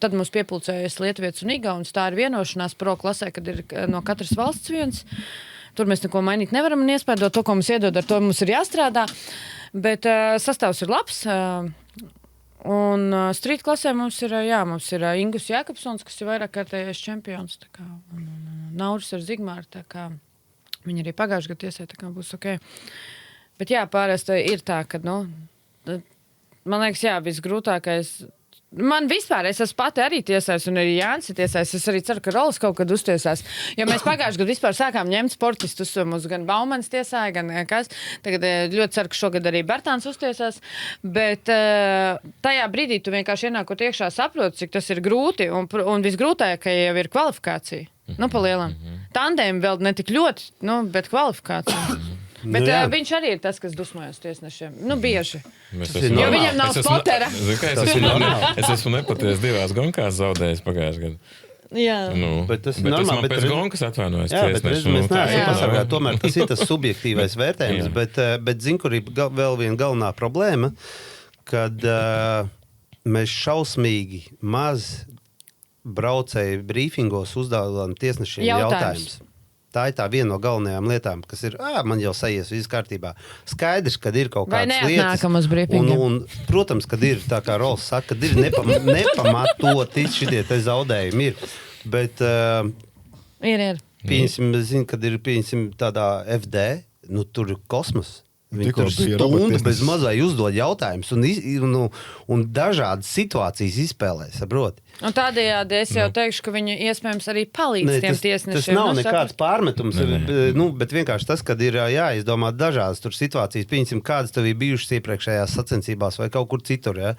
Tad mums piepulcējas Lietuvietis un Igauns. Tā ir vienošanās pro klasē, kad ir no katras valsts viens. Tur mēs neko mainīt nevaram un iespēdot to, ko mums iedod, ar to mums ir jāstrādā. Bet sastāvs ir labs. Un strīt klasē mums ir Ingus Jākapsons, kas ir vairākkārtējais čempions. Tā kā, un Nauris ar Zigmāru. Tā kā viņi arī pagājuši gadu tiesē, tā kā būs ok. Bet jā, pārējais ir tā, ka, man liekas, visgrūtākais. Man vispār, es esmu pati arī tiesājis, un arī Jānis ir tiesājis. Es arī ceru, ka Rolis kaut kad uztiesās. Jo mēs pagājuši gadu vispār sākām ņemt sportistus. Mums gan Baumans tiesāja, gan kas. Tagad ļoti ceru, ka šogad arī Bertāns uztiesās. Bet tajā brīdī tu vienkārši ienākot iekšā saproti, cik tas ir grūti. Un visgrūtāk, jau ir kvalifikācija. Pa lielam. Tandēm vēl ne tik ļoti, bet kvalifikācija. Bet viņš arī ir tas, kas dusmojas tiesnešiem. Bieži. Jo viņam nav spotera. Es esmu nepatiesi 2 gonkās zaudējis pagājušajā gadā. Jā. Bet tas man pēc gonkas atvainojas. Jā, bet mēs neesam pasargāti. Tomēr tas ir tas subjektīvais vērtējums. Bet zinu, kur ir vēl viena galvenā problēma, kad mēs šausmīgi maz braucēju brīfingos uzdevām tiesnešiem jautājumus. Tā ir tā viena no galvenajām lietām, kas ir, man jau sajies, viss kārtībā. Skaidrs, kad ir kaut kādas lietas. Vai neatnākam uz brīfingiem? Un, protams, kad ir, tā kā Rols saka, kad ir nepamatoti šitie te zaudējumi ir. Bet, ir. Pieņemsim, zinu, kad ir, tādā FD, tur ir kosmos. Viņi Tikko tur bija stundu robotiesnesis. bez mazai uzdod jautājumus un dažādas situācijas izspēlē, saproti. Un tādējādi es jau teikšu, ka viņi iespējams arī palīdz tiem tiesnešiem. Tas nav nekāds pārmetums, bet vienkārši tas, kad ir jāizdomā dažādas tur situācijas, pieņemsim, kādas tev ir bijušas iepriekšējās sacensībās vai kaut kur citur, ja?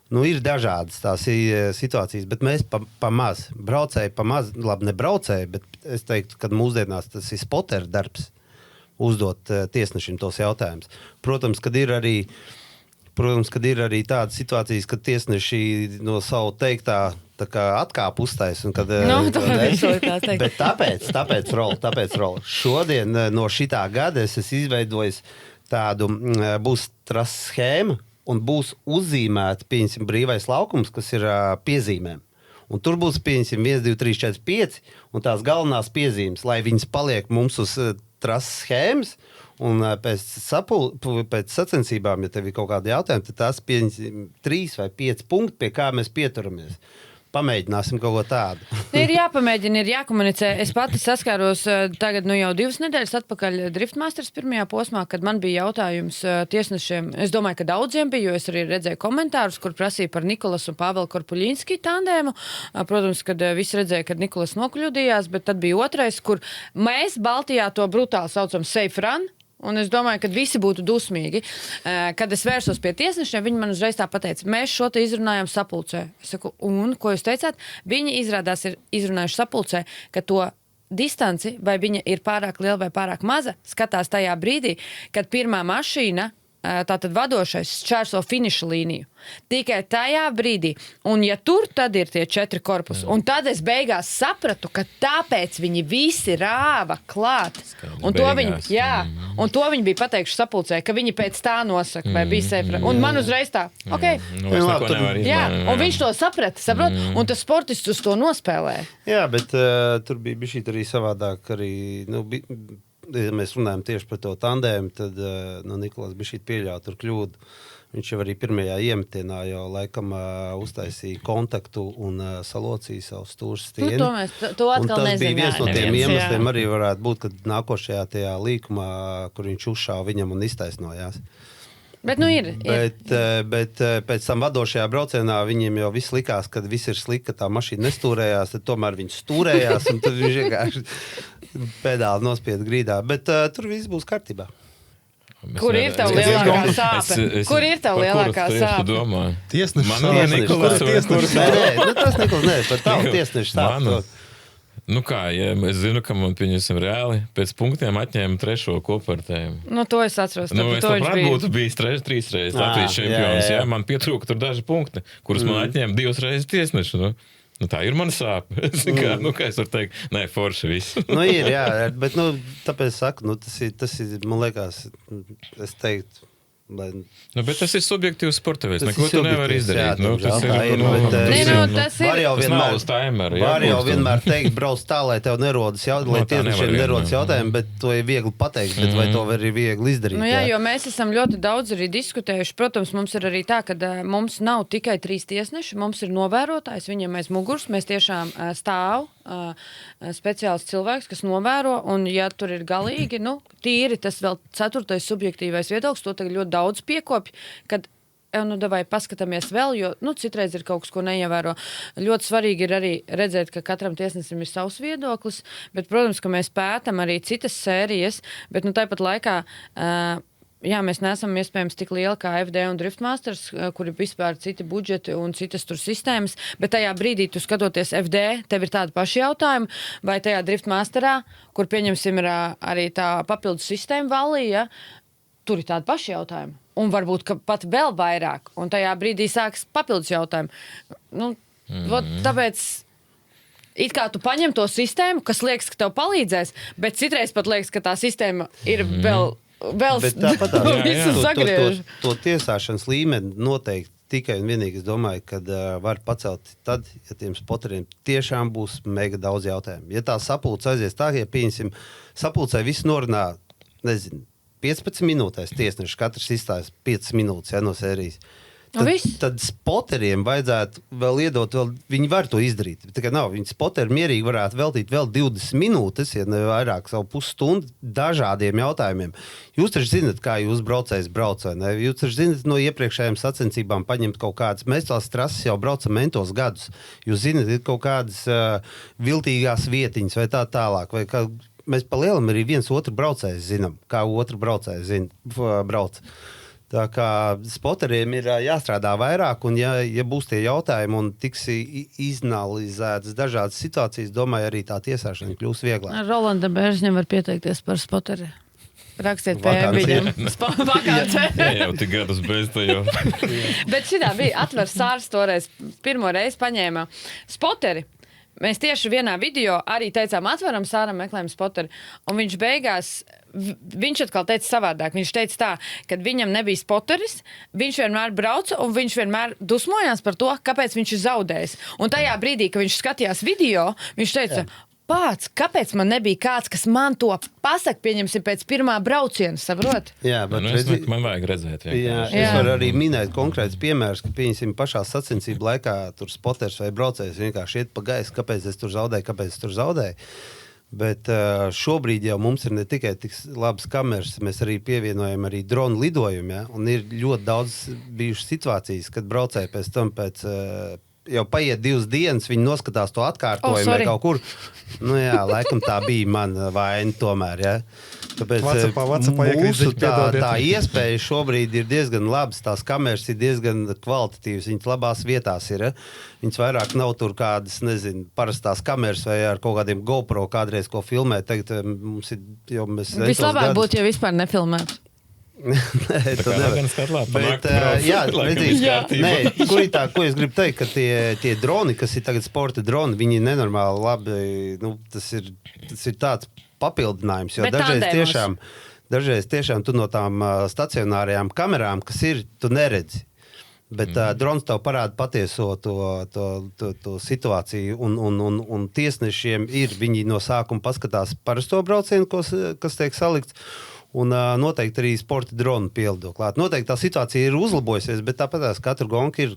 Ir dažādas tās situācijas, bet mēs pa maz braucēji, labi, ne braucēji, bet es teiktu, ka mūsdienās tas ir spoteru darbs. Uzdot tiesnešiem tos jautājumus. Protams, kad ir arī tādas situācijas, kad tiesneši no savu teiktā atkāp uztais. Bet tāpēc, Rol, šodien no šitā gada es esmu izveidojis tādu, būs trases schēma un būs uzzīmēta, pieņemsim, brīvais laukums, kas ir piezīmēm. Un tur būs, pieņemsim, 1, 2, 3, 4, 5 un tās galvenās piezīmes, lai viņas paliek mums uz trases schēmas, un pēc sacensībām, ja tev ir kaut kādi jautājumi, tad tās 3 vai 5 punkti, pie kā mēs pieturamies. pamēģināsim kaut ko tādu. Ir jāpamēģina, ir jākomunicē. Es pati saskāros tagad jau 2 nedēļas atpakaļ Driftmasters pirmajā posmā, kad man bija jautājums tiesnešiem. Es domāju, ka daudziem bija, jo es arī redzēju komentārus, kur prasīja par Nikolasu un Pāvelu Korpuļinski tandēmu. Protams, kad visi redzēja, kad Nikolas nokļūdījās, bet tad bija otrais, kur mēs Baltijā to brutāli saucam safe run. Un es domāju, ka visi būtu dusmīgi. Kad es vērsos pie tiesnešiem, viņi man uzreiz tā pateica, mēs šo te izrunājam sapulcē. Es saku, un ko jūs teicāt? Viņi izrādās ir izrunājuši sapulcē, ka to distanci, vai viņa ir pārāk liela vai pārāk maza, skatās tajā brīdī, kad pirmā mašīna, tātad vadošais, šķērso finiša līniju. Tikai tajā brīdī. Un ja tur tad ir tie 4 korpusi. Un tad es beigās sapratu, ka tāpēc viņi visi rāva klāt. Un to viņi bija pateikuši sapulcē, ka viņi pēc tā nosaka, vai bija safe. Un man uzreiz tā, ok. Un viņš to saprot. Un tas sportists uz to nospēlē. Jā, bet tur bija šī arī savādāk arī, ja mēs runājam tieši par to tandēmu, tad Nikolas bija šī pieļaut tur kļūdu. Viņš jau arī pirmajā iemetienā jau laikam uztaisīja kontaktu un salocīja savu stūrs stieni. To atkal tas bija viens no tiem iemesliem arī varētu būt, kad nākošajā tajā līkumā, kur viņš uzšāva viņam un iztaisnojās. Bet ir. Bet pēc tam vadošajā braucienā viņiem jau viss likās, kad viss ir slikti, ka tā mašīna nestūrējās, tad tomēr viņš stūrējās un tad viņš vienkārši pedāli nospieda grīdā. Bet tur viss būs kārtībā. Kur ir tev lielākā sāpe? Kur ir tev lielākā sāpe? Tiesneši Tas Nikolas, par tavu tiesnešu sāpe. Nu kā, ja es zinu, ka man pieņemsim reāli, pēc punktiem atņēma 3. kopvērtējumu. To es atceros. Es labprāt būtu bijis 3 reizes Latvijas čempions. Jā. Man pietrūka tur daži punkti, kurus man atņēma 2 reizes tiesneši. Tā ir mana sāpe. Kā es varu teikt? Nē, forši viss. Ir, jā, bet tāpēc saku, tas ir, man liekas, es teiktu, bet tas ir subjektīvs sportavējs. Neko tu nevar izdarīt. Tas var jau vienmēr teikt, brauc tā, lai tev nerodas jautājumi, bet to ir viegli pateikt, bet vai to var arī viegli izdarīt? Jo mēs esam ļoti daudz arī diskutējuši. Protams, mums ir arī tā, ka mums nav tikai 3 tiesneši, mums ir novērotājs, viņiem aiz muguras, mēs tiešām stāv speciāls cilvēks, kas novēro, un ja tur ir galīgi, tīri tas vēl 4. subjektīvais viedoklis, to tagad ļoti daudz piekopj, kad davai paskatāmies vēl, jo citreiz ir kaut kas, ko neievēro. Ļoti svarīgi ir arī redzēt, ka katram tiesnesim ir savs viedoklis, bet, protams, ka mēs pētam arī citas sērijas, bet tāpat laikā mēs neesam iespējams tik lieli kā FD un Driftmasters, kuri vispār citi budžeti un citas tur sistēmas, bet tajā brīdī tu skatoties FD, tev ir tādi paši jautājumi, vai tajā Driftmasterā, kur pieņemsim ir arī tā papildus sistēma valija, tur ir tādi paši jautājumi. Un varbūt, ka pat vēl vairāk. Un tajā brīdī sāks papildus jautājumi. Tāpēc it kā tu paņem to sistēmu, kas liekas, ka tev palīdzēs, bet citreiz pat liekas, ka tā sistēma ir vēl visu sagriež. To tiesāšanas līmeni noteikti tikai un vienīgi es domāju, kad var pacelt tad, ja tiem spoteriem tiešām būs mega daudz jautājumu. Ja tā sapulce aizies tā, ja pieņemsim, sapulcē viss norunā, 15 minūtēs tiesneši, katrs izstājas 5 minūtes no sērijas. Tad spoteriem vajadzētu vēl iedot, viņi var to izdarīt. Tikai nav, viņi spoteri mierīgi varētu veltīt vēl 20 minūtes, ja ne vairāk, savu pusstundu dažādiem jautājumiem. Jūs taču zinat, kā jūs braucējs brauc, vai ne? Jūs taču zinat no iepriekšējām sacensībām paņemt kaut kādas. Mēs tās trases jau braucam mentos gadus. Jūs zinat, ir kaut kādas viltīgās vietiņas vai tā tālāk, vai kā mēs pa lielam arī viens otru braucējs zinām, kā otru braucējs brauc. Tā kā spoteriem ir jāstrādā vairāk, un ja būs tie jautājumi un tiks iznalizētas dažādas situācijas, domāju, arī tā tiesāšana kļūs vieglāk. Rolanda Bēržņa var pieteikties par spoteri. Rakstiet pie viņam. Vakāncē. Jau tik gadus bez to jau. Bet šitā bija atvers Sārs toreiz, pirmo reizi paņēma spoteri. Mēs tieši vienā video arī teicām, atveram Sāram, meklējam spoteri. Un viņš beigās, viņš atkal teica savādāk. Viņš teica tā, kad viņam nebija spoteris, viņš vienmēr brauca un viņš vienmēr dusmojās par to, kāpēc viņš ir zaudējis. Un tajā brīdī, kad viņš skatījās video, viņš teica, kāpēc man nebija kāds, kas man to pasaka, pieņemsim pēc pirmā brauciena, saprot? Jā, bet Man vajag redzēt. Es varu arī minēt konkrēts piemērs, ka pieņemsim pašā sacensību laikā tur spoters vai braucējs vienkārši iet pa gaisu, kāpēc es tur zaudēju. Bet šobrīd jau mums ir ne tikai tik labas kameras, mēs arī pievienojam arī dronu lidojumu, ja? Un ir ļoti daudz bijušas situācijas, kad braucēji pēc tam jau paiet 2 dienas, viņi noskatās to atkārtojumu vai kaut kur. Nu jā, laikam tā bija mana vaina tomēr, ja? Tāpēc mūsu tā iespēja šobrīd ir diezgan labas, tās kameras ir diezgan kvalitatīvas, viņas labās vietās ir, ja? Viņas vairāk nav tur kādas, nezinu, parastās kameras vai ar kaut kādiem GoPro kādreiz ko filmēt. Tagad mums ir, jo mēs... Vislabāk būtu, ja vispār nefilmētu. Nē, tu nevar. Bet, jā, kur ir tā, ko es gribu teikt, ka tie droni, kas ir tagad sporta droni, viņi ir nenormāli labi, nu, tas ir tāds papildinājums, jo dažreiz tiešām tu no tām stacionārajām kamerām, kas ir, tu neredzi. Bet drons tev parāda patieso to situāciju, un tiesnešiem viņi no sākuma paskatās parasto braucienu, kas tiek salikts, un noteikti arī sporta dronu pielido klāt. Noteikti tā situācija ir uzlabojusies, bet tāpatās katru gonku ir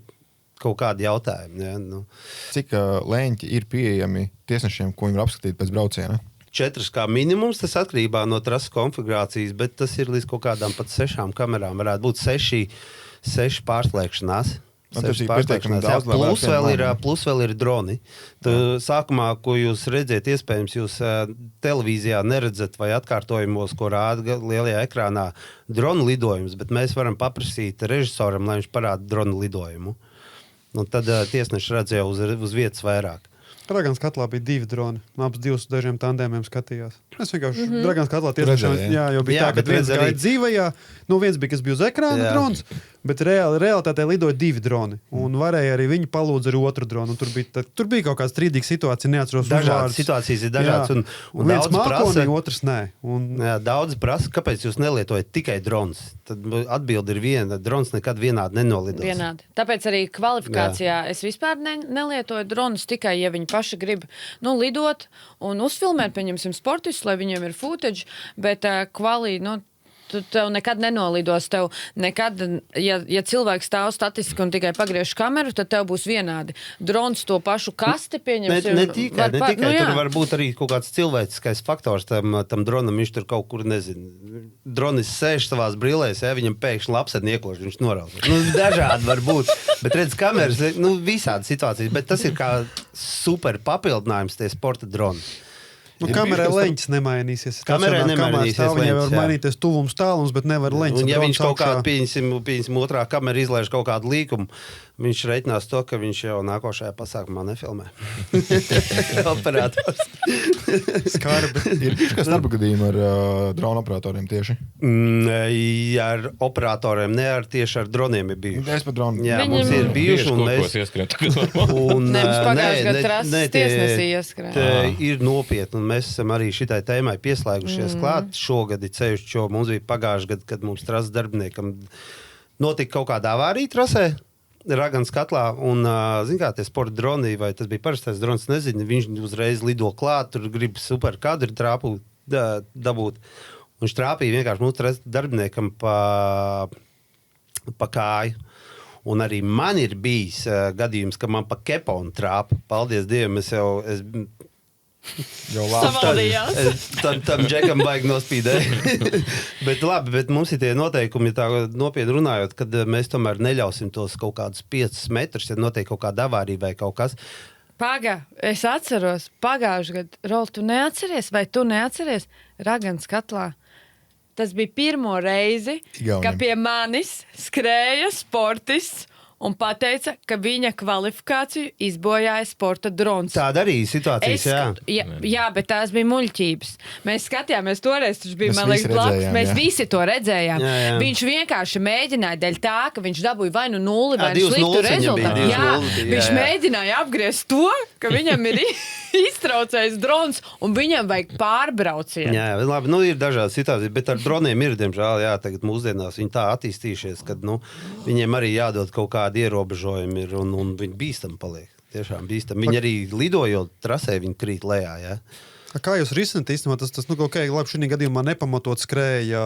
kaut kādi jautājumi. Ja? Nu. Cik lēņķi ir pieejami tiesnešiem, ko viņi var apskatīt pēc brauciena? 4 kā minimums, tas atkarībā no trases konfigurācijas, bet tas ir līdz kaut kādām pat 6 kamerām. Varētu būt 6 pārslēgšanās. Plus vēl ir droni. Sākumā, ko jūs redzēt, iespējams, jūs televīzijā neredzat vai atkārtojumos, ko rāda lielajā ekrānā dronu lidojumus, bet mēs varam paprasīt režisoram, lai viņš parāda dronu lidojumu. Un tad tiesneši redz jau uz vietas vairāk. Dragans katlā bija 2 droni. Abas 2 dažiem tandēmiem skatījās. Es vienkārši Dragans katlā tiešām, jo bija tā, ka viens gāja dzīvajā, viens bija, kas bija uz ekrāna drons, bet realitātē lidoja 2 droni. Un varēja arī viņi palūdz ar otru dronu. Tur bija kaut kāds strīdīgs situācija, neatceros dažādas situācijas ir dažādas. Un viens mākonī, otrs nē. Daudz prasa, kāpēc jūs nelietojat tikai drons? Tad atbilde ir viena, drons nekad vienādi nenolidos. Vienādi. Tāpēc arī kvalifikācijā es vispār nelietoju dronus tikai, ja viņi paši grib lidot un uzfilmēt, pieņemsim sportistus, lai viņiem ir footage, bet tev nekad nenolidos. Tev nekad, ja cilvēks stāv statiski un tikai pagriež kameru, tad tev būs vienādi. Drons to pašu kasti pieņems. Ne tikai. Tur var būt arī kaut kāds cilvēciskais faktors tam dronam. Viņš tur kaut kur, nezinu, dronis sēž savās brillēs, viņam pēkšņi lapsēd niekloši, viņš norauza. Dažādi var būt. Bet redz, kameras, visādi situācijas. Bet tas ir kā super papildinājums tie sporta droni. Kamerai leņķis nemainīsies. Kamerai nemainīsies leņķis, Viņai var mainīties tuvums tālums, bet nevar leņķis. Un ja viņš kaut kādu, pieņemsim otrā kamera izlaiž kaut kādu līkumu, viņš reiķinās to, ka viņš jau nākošajā pasākumā nefilmē. Operators. Skarbi. Ir kas darba gadījumi ar drona operatoriem tieši? Ar operatoriem, ne ar tieši ar droniem ir bijuši. Es par dronu. Jā, mums ir bijuši. Un mēs ieskrien. Mums pagājuši gadu trases tiesnesī ieskrien. Ir nopietni, un mēs esam arī šitai tēmai pieslēgušies klāt. Šogad ir ceļš, jo mums bija pagājuši gadu, kad mums trases darbiniekam notika kaut kādā avārija trasē. Ragans katlā, un, zin kā, tie sporta droni, vai tas bija parastais drons, nezinu, viņš uzreiz lido klāt, tur grib super kadri dabūt. Viņš trāpīja vienkārši mūsu darbiniekam pa kāju. Un arī man ir bijis gadījums, ka man pa keponu trāpa. Paldies Dievam, Jau labi. Tam džekam baigi nospīdēja. bet mums ir tie noteikumi, ja tā nopietni runājot, kad mēs tomēr neļausim tos kaut kādus 5 metrus, ja notiek kaut kāda avārija vai kaut kas. Es atceros, pagājuši gadu, Rol, tu neatceries, vai tu neatceries Ragans katlā? Tas bija pirmo reizi, ka pie manis skrēja sportists un pateica, ka viņa kvalifikāciju izbojāja sporta drons. Tāda arī situācijas, jā, bet tās bija muļķības. Mēs skatījāmies toreiz, tas bija, man liekas, blakus. Mēs visi to redzējām. Jā. Viņš vienkārši mēģināja dēļ tā, ka viņš dabūja vai nu 0 vai nu sliktu rezultātu. Viņš mēģināja apgriezt to, ka viņam ir iztraucējis drons un viņam vajag pārbraucienu. Jā, labi, ir dažādas situācijas, bet ar droniem ir, diemžēl, tagad mūsdienās viņi tā attīstījušies, kad, viņiem arī jādod kaut kādi ierobežojumi ir un viņi bīstami paliek. tiešām bīstami. Viņi arī lidojot trasē, viņi krīt lejā, jā. Kā jūs risināt īstenībā? Tas okay, labi, šī gadījumā nepamatot skrēja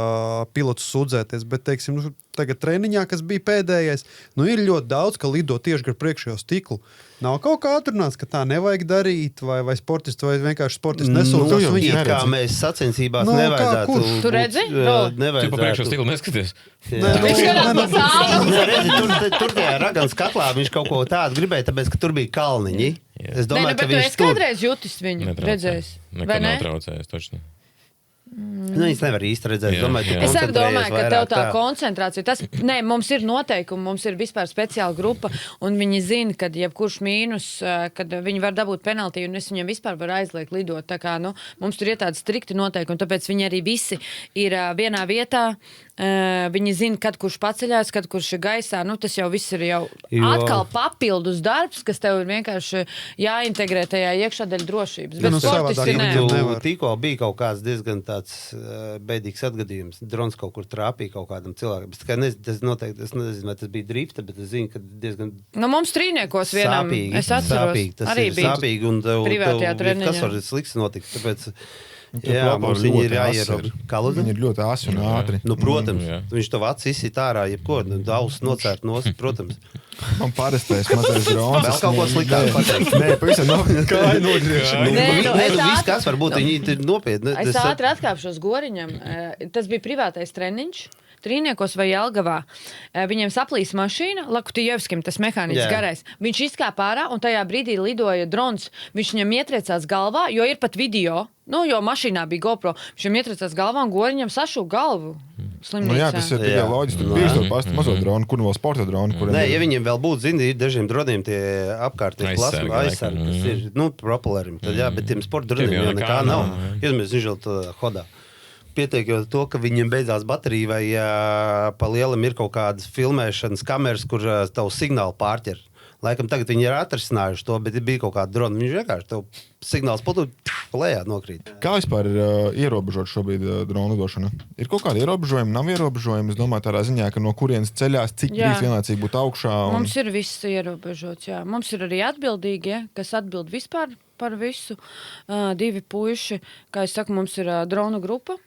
pilotus sūdzēties, bet, teiksim, tagad treniņā, kas bija pēdējais, ir ļoti daudz, ka lido tieši gar priekšējo stiklu. Nav kaut kā atrunāts, ka tā nevajag darīt, vai sportisti, vai vienkārši sportisti nesūdzās. Viņi kā mēs sacensībās nevajadzētu. Tu redzi? Tu pa priekšējo stiklu neskaties. Tur tajā Ragans katlā viņš kaut ko tādu gribēja, tāpēc, ka tur bija kalniņi. Es domāju, bet tu esi kādreiz jutis viņu, redzējis? Nekad nav traucējis, točni. Viņas nevar īsti redzēt. Es arī domāju, ka tev tā koncentrācija, mums ir noteikumi, mums ir vispār speciāla grupa, un viņi zina, ka jebkurš mīnus, kad viņi var dabūt penaltiju, un es viņiem vispār varu aizliegt lidot. Tā kā, mums tur ir tādi strikti noteikumi, tāpēc viņi arī visi ir vienā vietā. Viņi zina, kad kurš paceļās, kad kurš ir gaisā. Tas jau viss ir atkal papildus darbs, kas tev ir vienkārši jāintegrē tajā iekšādaļa drošības. Bet sportisti nevar. Tikko bija kaut kāds diezgan tāds bēdīgs atgadījums. Drons kaut kur trāpīja kaut kādam cilvēkam. Es nezinu, vai tas bija drifta, bet es zinu, ka diezgan mums trīniekos vienam, sāpīgi, es atceros, tas arī ir bija sāpīgi, un privātajā treniņā. Kas var slikts notikt, tāpēc... Jā, mums viņi ir jāierob. Viņi ir ļoti asi un ātri. Protams, viņš to acis izsit ārā, jebko, daudz nocērt nost, protams. Man parastais mazais drons. Vēl kaut ko sliktāk pateikt. Nē, pavisam kāju nogriešana. Viss, kas varbūt viņi ir nopietni. Es ātri atkāpšos Goriņam. Tas bija privātais treniņš. Trīniekos vai Jelgavā. Viņiem saplīs mašīna, Lakutijevskim, tas mehāniķis garais. Viņš izkāpa ārā un tajā brīdī lidoja drons. Viņš viņam ietriecās galvā, jo ir pat video, jo mašīnā bija GoPro. Viņš viņam ietriecās galvā un Goriņam sašūk galvu slimnīcā. Jā, tas ir tikai loģiski. Tur bīstot pastu mazo dronu, kur vēl sporta dronu. Nē, ja viņiem vēl būtu, zini, ir dažiem droniem tie apkārtnie plasma aizsargi, kas ir, propelerim. Tad jā, bet tiem sporta droniem jau nekā nav. Iedomājies, viņš vēl tā hodā. Pietiek jau to, ka viņiem beidzās baterija vai pa lielam ir kaut kādas filmēšanas kameras, kur tavu signālu pārķer. Laikam tagad viņi ir atrisinājuši to, bet bija kaut kāda drona. Viņš vienkārši tev signāls lejā nokrīt. Kā vispār ir ierobežot šobrīd dronu lidošana? Ir kaut kādi ierobežojumi, nav ierobežojumi? Es domāju tādā ziņā, ka no kurienes ceļās, cik drīz vienlaicīgi būtu augšā. Mums ir viss ierobežots, jā. Mums ir arī atbildīgie, kas atbild vispār par visu. 2 puiši, kā es saku, mums ir dronu grupa.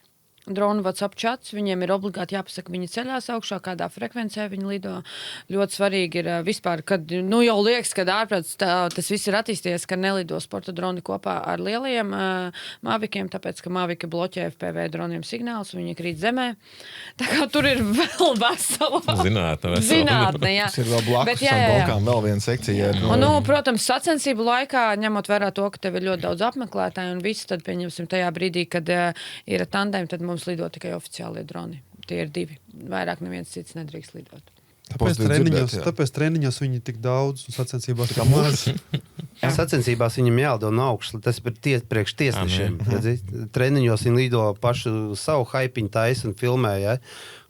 Dronu WhatsApp chats, viņiem ir obligāti jāpasaka, viņi ceļās augšā, kādā frekvencē viņi lido. Ļoti svarīgi ir vispār, kad jau liekas, ka ārprāts tas viss ir attīstījies, ka nelido sporta droni kopā ar lielajiem Mavikiem, tāpēc, ka Maviki bloķē FPV droniem signālus, viņi krīt zemē. Tā kā tur ir vēl vesela. Zinātne, jā. Tas ir vēl blakus tam balkām vēl viena sekcija. Un, protams, sacensību laikā, ņemot vērā to, ka tev ir ļoti daudz apmeklētāju un viss, tad pieņemsim tajā brīdī, kad ir tandēm, tad mums lido tikai oficiālie droni. Tie ir 2. Vairāk neviens cits nedrīkst lidot. Tāpēc treniņos viņi tik daudz un sacensībās tik maz. Sacensībās viņam jālido no augšas. Tas ir priekš tiesnešiem. Treniņos viņi lido pašu savu haipiņu taisa un filmē, ja?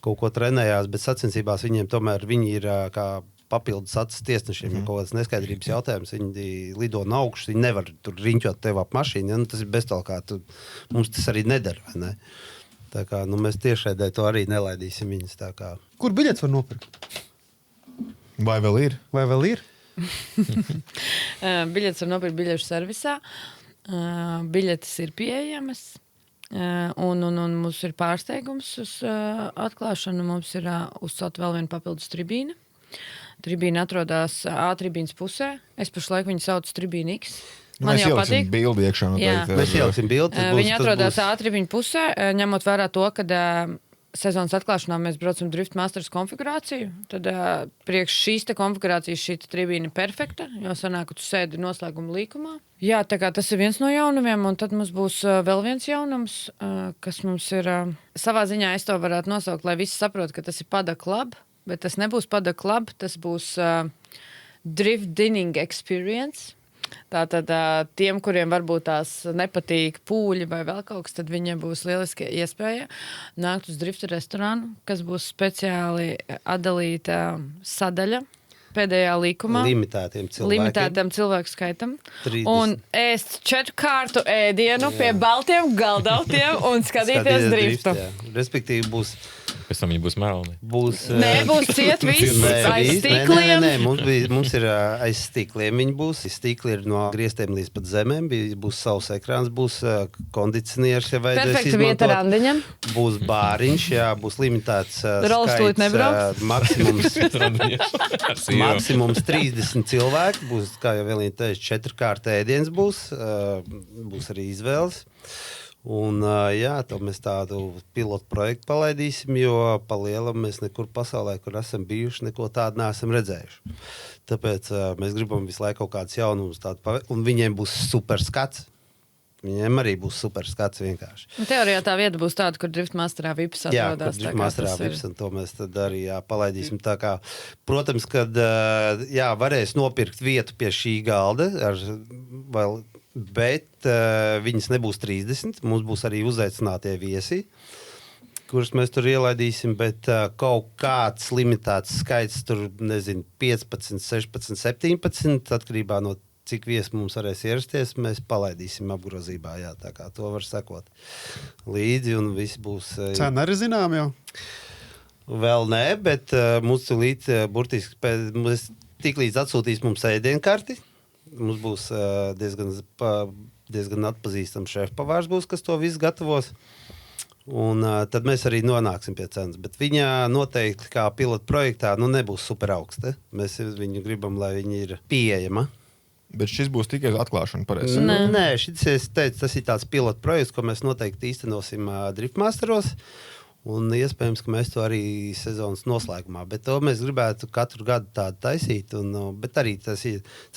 Kaut ko trenējās, bet sacensībās viņiem tomēr viņi ir kā papildus acis tiesnešiem, ja kaut kāds neskaidrības jautājums. Viņi lido no augšas, viņi nevar tur riņķot tev ap mašīnu. Ja? Tas ir beztalkā. Mums tas arī nedara, vai ne? Tā kā, mēs tiešraidē to arī nelaidīsim viņus. Tā kā. Kur biļets var nopirkt? Vai vēl ir? Biļets var nopirkt biļešu servisā. Biļetes ir pieejamas. Un mums ir pārsteigums uz atklāšanu. Mums ir uzcelt vēl viena papildus tribīna. Tribīna atrodas A-tribīnas pusē. Es pašlaik viņu saucu Tribīna X. Man jau patīk. Bildi iekšā, mēs ieliksim bildi. Viņi atrodas A-tribīņu pusē, ņemot vērā to, ka sezonas atklāšanā mēs braucam Drift Masters konfigurāciju. Tad priekš šīs te konfigurācijas šī tribīna ir perfekta, jo sanāk, ka tu sēdi noslēguma līkumā. Jā, tā kā tas ir viens no jaunumiem, un tad mums būs vēl viens jaunums, kas mums ir savā ziņā, es to varētu nosaukt, lai visi saprot, ka tas ir Pada Club, bet tas nebūs Pada Club, tas būs Drift Dining Experience. Tātad tiem, kuriem varbūt tās nepatīk pūļi vai vēl kaut kas, tad viņiem būs lieliski iespēja nākt uz drifta restorānu, kas būs speciāli atdalīta sadaļa pēdējā līkumā. Limitētam cilvēku skaitam. 30. Un ēst 4 kārtu ēdienu pie baltiem galdautiem un skatīties driftu. Respektīvi būs Pēc tam viņi būs melni. Nebūs ciet viss aiz stikliem. Nē, mums ir aiz stikliem. Viņi būs. Stikli ir no griestiem līdz pat zemēm. Būs savs ekrāns, būs kondicionieris, ja vajadzēs Perfekta vieta randiņam. Būs bāriņš, jā, būs limitēts skaits. Maksimums 30 cilvēki. Būs, kā jau vēl teicu, 4-kārt ēdiens būs. Būs arī izvēles. Un, jā, to mēs tādu pilotu projektu palaidīsim, jo pa lielam mēs nekur pasaulē, kur esam bijuši, neko tādu neesam redzējuši. Tāpēc mēs gribam visu laiku kaut kāds jaunumus tādu paveikt, un viņiem būs super skats. Viņiem arī būs super skats vienkārši. Teorijā tā vieta būs tāda, kur Driftmasterā Vips atrodās. Jā, kur Driftmasterā Vips, un to mēs tad arī palaidīsim tā kā. Protams, kad varēs nopirkt vietu pie šī galda ar vēl. Bet viņas nebūs 30. Mums būs arī uzaicinātie viesi, kurus mēs tur ielaidīsim. Bet kaut kāds limitēts skaits, tur nezinu, 15, 16, 17, atkarībā no cik viesi mums varēs ierasties, mēs palaidīsim apgrozībā. Jā, tā kā to var sekot līdzi un viss būs. Cena arī zinām jau? Vēl nē, bet mums līdz burtiski tik līdz atsūtīs mums ēdienkarti. Mums būs diezgan atpazīstams šefpavārs, kas to visu gatavos. Un tad mēs arī nonāksim pie cenas. Bet viņa noteikti kā pilotu projektā nebūs super augsta. Mēs viņu gribam, lai viņa ir pieejama. Bet šis būs tikai atklāšana pareizi. Nē, šis, tas ir tāds pilotu projekts, ko mēs noteikti īstenosim Driftmasteros. Un iespējams, ka mēs to arī sezonas noslēgumā. Bet to mēs gribētu katru gadu tādu taisīt. Bet arī tas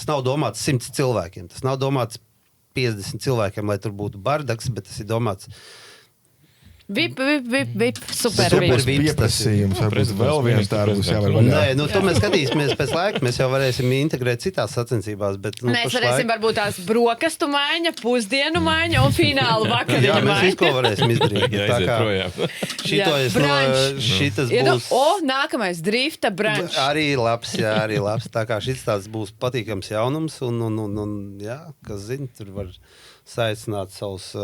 nav domāts 100 cilvēkiem. Tas nav domāts 50 cilvēkiem, lai tur būtu bardaks, bet tas ir domāts... Vip, super pieprasījums. Varbūt vēl viens tāds būs jāvar vaļā. Nē, to mēs skatīsimies pēc laika. Mēs jau varēsim integrēt citās sacensībās. Bet, mēs varēsim varbūt tās brokastu maiņa, pusdienu maiņa un finālu vakariņu maiņa. Jā, mēs visu ko varēsim izdarīt. Jā, aiziet projām. Šitas būs... nākamais drifta branč. Arī labs, jā, arī labs. Tā kā šis tāds būs patīkams jaunums un jā, kas zina, tur var... saicināt savus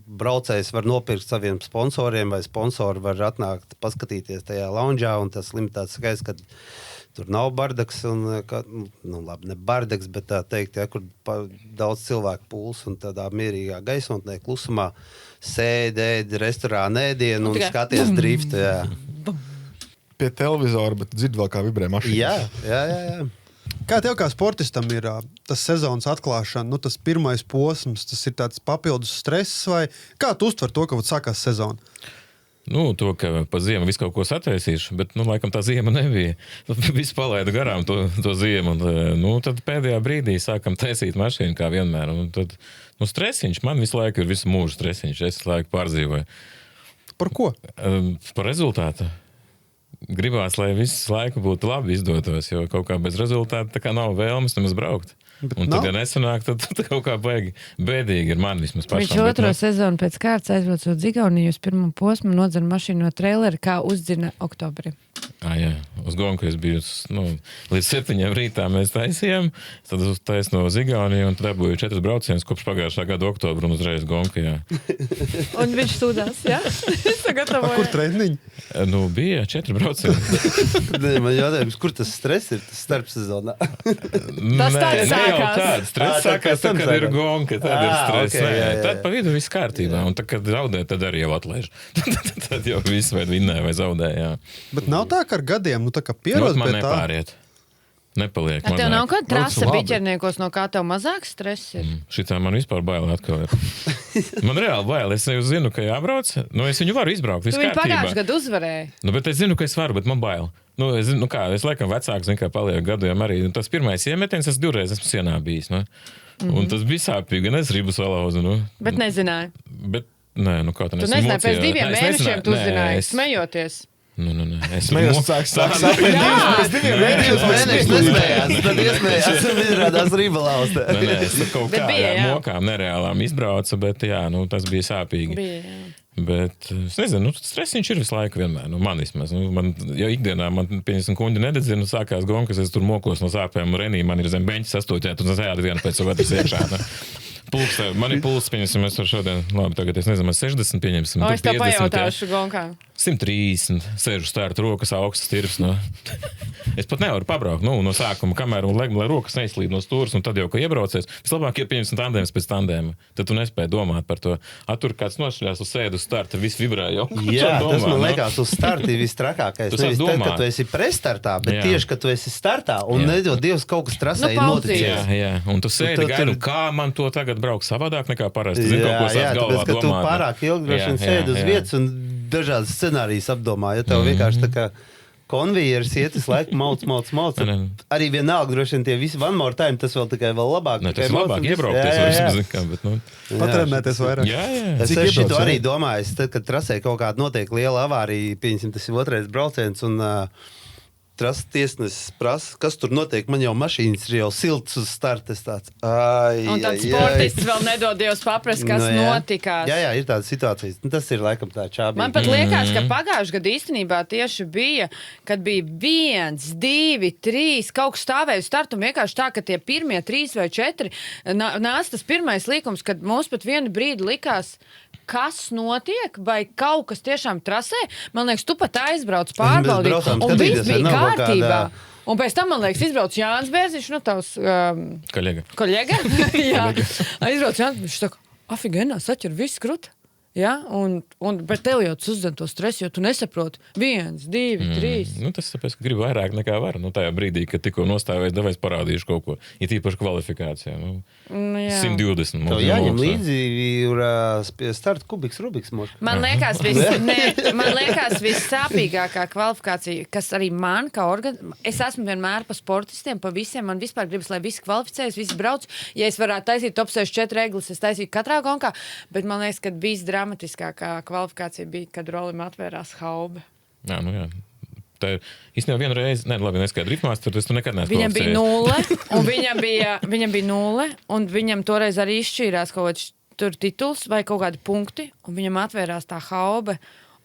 braucējus, var nopirkt saviem sponsoriem, vai sponsori var atnākt, paskatīties tajā loungeā, un tas limitēts skaits, kad tur nav bardaks, un, labi, ne bardaks, bet tā teikt, kur daudz cilvēku pūls, un tādā mierīgā gaisotnē, klusumā, sēdēd, restorāna ēdienu un skaties driftu, jā. Pie televizora, bet dzird vēl kā vibrē mašīnas. Jā. Kā tev kā sportistam ir tas sezonas atklāšana, tas pirmais posms, tas ir tāds papildus stress, vai kā tu uztver to, ka sākās sezona? To, ka pa ziemu visu kaut ko sataisīšu, bet, laikam tā ziema nebija. Viss palaida garām to ziemu, un tad pēdējā brīdī sākam taisīt mašīnu, kā vienmēr. Un tad, stresiņš, man visu laiku ir visu mūžu stresiņš, es visu laiku pārdzīvoju. Par ko? Par rezultātu. Gribās, lai visu laiku būtu labi izdotos, jo kaut kā bez rezultāta tā kā nav vēlmes nemaz braukt. Bet un tad, ja nesanāk, tad kaut kā bēdīgi ir man vismaz pašam. Viņš otro sezonu pēc kārtas aizbraucot uz Igauniju uz pirmo posmu, nodzina mašīnu no traileri, kā uzdzina oktobrī. Jā, uz Gonku es biju līdz 7 rītā mēs taisījām, tad taisno uz Igauniju un dabūju 4 braucienus kopš pagājušā gada oktobra un uzreiz Gonku, jā. Un viņš sūdās, jā? Sagatavoja. Kur treniņi? Bija 4 braucieni. Man jautājums, kur tas stress ir, tas starpsezonā? Tas tāds sākās. Stress sākās tad, kad ir Gonka, tad ir stress. Tad pa vidu viss kārtībā, un tad, kad zaudē, tad arī jau atlaiž. Tad jau viss vai vinnē vai zaudē, jā. Bet nav tā, ka ar gadiem, tā kā pierod pie tā. Man nepāriet. Nepaliek mazāk. Tev nav kāda trasa biķerniekos, no kā tev mazāk stress ir? Šitā man vispār bail atkal ir. Man reāli bail. Es jau zinu, ka jābrauc. Es viņu varu izbraukt. Tu viņu pagājušajā gadu uzvarēji. Bet es zinu, ka es varu, bet man bail. Es zinu, es laikam vecāks, kā palieku gadiem arī. Tas pirmais iemetiens, es 2 reizes esmu sienā bijis. Un tas bija sāpīgi, un es ribus salauzu. Bet nezināju. Nē, kā tu nezināji, pēc 2 mēnešiem tu uzzināji, smejoties. Es smējos, sāks pēc 2 mēnešiem nesmējās, tad iesmējās un izrādās ribalaustē. Es kaut kā mokām nereālām izbraucu, bet tas bija sāpīgi. Bet es nezinu, stresiņš ir visu laiku vienmēr, man vismaz. Ja ikdienā man 50 kuņģi nededzina, sākās gonkas, es tur mokos no sāpēm, Renī man ir zem beņķa sastoķēt un zēda vienu pēc otras iekšā. Pulkstē. Man ir pulks, pieņemsim, mēs varam šodien, labi, tagad es nezinu, 60, pieņemsim, O, es tev 50, pajautāšu, Gonkā. 130, sēžu stārta rokas augstas tirps. No. Es pat nevaru pabraukt no sākuma, kamēr lai rokas neizslīd no stūras, un tad jau, ka iebraucies, vislabāk ir pieņemsim tandēmas pēc tandēma. Tad tu nespēji domāt par to. Tur kāds nošļās uz sēdu uz starta, viss vibrē jau. Jā, tas man liekas uz starta ir vistrakākais. Tu Nevis tad, domā. kad tu esi prestartā, bet Jā. tieši, kad tu esi startā un Jā. nedod Dievs kaut kas trasē Nu, noticies. Jā, un tu sēdi tad gaidi, tur- kā man to tagad braukt savādāk nekā parasti. Zini, kaut ko Jā, sāc galvā tāpēc, ka tu domāt, ne? pārāk ilgi droši vien Jā, sēdi uz jā. vietas un dažādas scenārijas apdomā. Ja tev vienkārši tā kā konvejers iet uz laiku mauc. Ne. Arī vienalga droši vien tie visi one more time, tas vēl tikai vēl labāk. Ne, tas tikai ir mauc labāk un viss. iebraukties, Jā, jā, jā. zini kā, bet, Patrenēties vairāk. jā. Es Cik šito iebrauc, arī jā? domāju, tad, kad trasē kaut kāda notiek liela avārija, pieņemsim, tas ir otrais brauciens, un trases tiesnesis prasa, kas tur notiek. Man jau mašīnas ir jau silts uz starta. Un tad sportists vēl nedod Dievs paprast, kas notikās. Jā, ir tādas situācijas. Nu, tas ir laikam tā čābīgi. Man pat liekas, ka pagājušajā gadā īstenībā tieši bija, kad bija 1, 2, 3, kaut kas stāvēja uz startu un vienkārši tā, ka tie pirmie 3 vai 4 nāca tas pirmais līkums, kad mums pat vienu brīdi likās, kas notiek, vai kaut kas tiešām trasē. Man liekas, tu pat aizbrauc pārbaudīt, braucām un viss skatīties, vai bija nav kaut kārtībā. kādā- Un pēc tam, man liekas, izbrauc Jānis Bērziņš, tavs Kaļiega. koļega. Jā, aizbrauc Jānis, viņš saka, afigenā, saķer viss krut. Ja? Bet tev jau uzdzen to stresu, jo tu nesaproti. 1, 2, 3. Tas tāpēc, ka gribu vairāk nekā var. Tajā brīdī, kad tikko nostāvēs, davais parādīšu kaut ko. Ir tīpaši kvalifikācijā. Jā. 120. Tev jāņem līdzi ir pie starta kubiks, rubiks. Man liekas, vissāpīgākā kvalifikācija, kas arī man, kā es esmu vienmēr pa sportistiem, pa visiem, man vispār gribas, lai visi kvalificējas, visi brauc. Ja es varētu taisīt top 64 reglas, es taisītu katrā gonkā, bet man liekas, ka visdramatiskākā kvalifikācija bija, kad Rolim atvērās haube. Jā. Tā ir īstenībā viena reize, neskaidrs, Driftmaster, tas tu nekad neesmu Viņam bija 0, un viņam bija 0, un viņam toreiz arī izšķīrās kaut kāds tur tituls vai kaut kādi punkti, un viņam atvērās tā haube.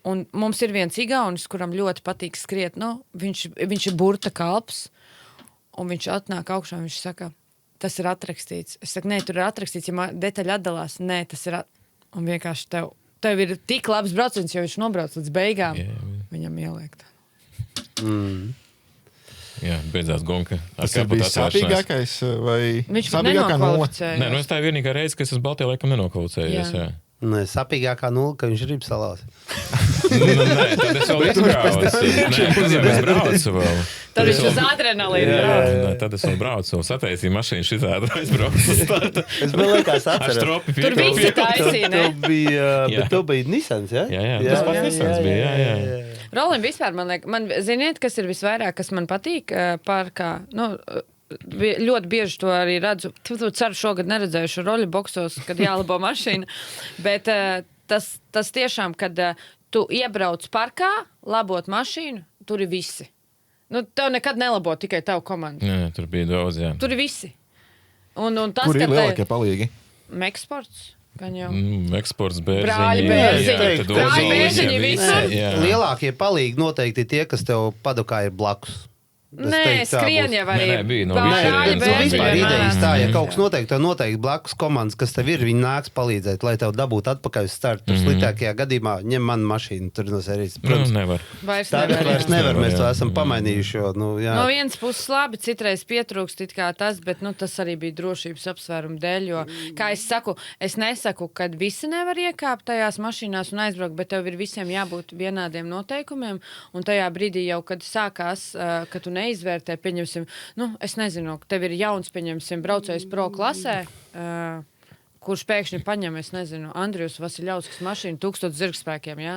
Un mums ir viens igaunis, kuram ļoti patīk skriet. Viņš ir burta kalps, un viņš atnāk augšā, un viņš saka, tas ir atrakstīts. Es saku, nē, tur ir atrakstīts, ja detaļa atdalās. Nē, tas ir un vienkārši tev ir tik labs brauciens, jo viņš nobrauc līdz beigām. Viņam ieliek tā. Jā, beidzās gonka. Tas bija sāpīgākais vai Viņš pat sāpīgākā nola? nenokvalificējās. Tā ir vienīgā reize, kad es esmu Baltijā laikam nenokvalificējies. Jā. Nē, sapīgākā nulle, ka viņš ir salās. Nē, tad es vēl izbraucu. Es braucu vēl. Tad viņš uz adrenalīnu. Nē, tad es vēl braucu. Sataisīju mašīnu šitādu, aizbraucu uz starta. Es man liekas, Ar atceros. stropi Tur visi taisīja, ne? Tev bija Nissans, ja? Jā, tas pats Nissans bija, jā. Rolim vispār, ziniet, kas ir visvairāk, kas man patīk parkā? Ļoti bieži to arī redzu. Tu ceru šogad neredzējuši roļu boksos, kad jālabo mašīna. Bet tas tiešām, kad tu iebrauc parkā, labot mašīnu, tur ir visi. Tev nekad nelabo tikai tavu komandu. Nē, tur bija daudz, jā. Tur ir visi. Un tas, Kur ir ka lielākie palīgi? Meksports, gan jau. Eksports bērziņi. Brāļi bērziņi. Brāļi bērziņi visur. Lielākie palīgi noteikti tie, kas tev padukā ir blakus. Nē, skrien jau arī. Nē, bija no Brāļi visiem. bērziņi Vispār vienmēr. idejas tā, ja kaut kas noteikti, tev noteikti blakus komandas, kas tev ir, viņi nāks palīdzēt, lai tev dabūtu atpakaļ uz startu. Tur sliktākajā gadījumā ņem manu mašīnu, tur no serijas. Protams, Nevar. tagad vairs nevar, mēs to Jā. esam pamainījuši, jo, jā. No vienas puses labi, citreiz pietrūkst it kā tas, bet tas arī bija drošības apsvērumu dēļ, jo, kā es saku, es nesaku, ka visi nevar iekāpt tajās mašīnās un aizbraukt, bet tev ir visiem jābūt vienādiem noteikumiem, un tajā brīdī jau, kad sākās, ka tu neizvērtē, es nezinu, tev ir jauns, pieņemsim, braucējs pro klasē, kurš pēkšņi paņem, es nezinu, Andrijus Vasiļauskas mašīnu 1000 zirgspēkiem, jā?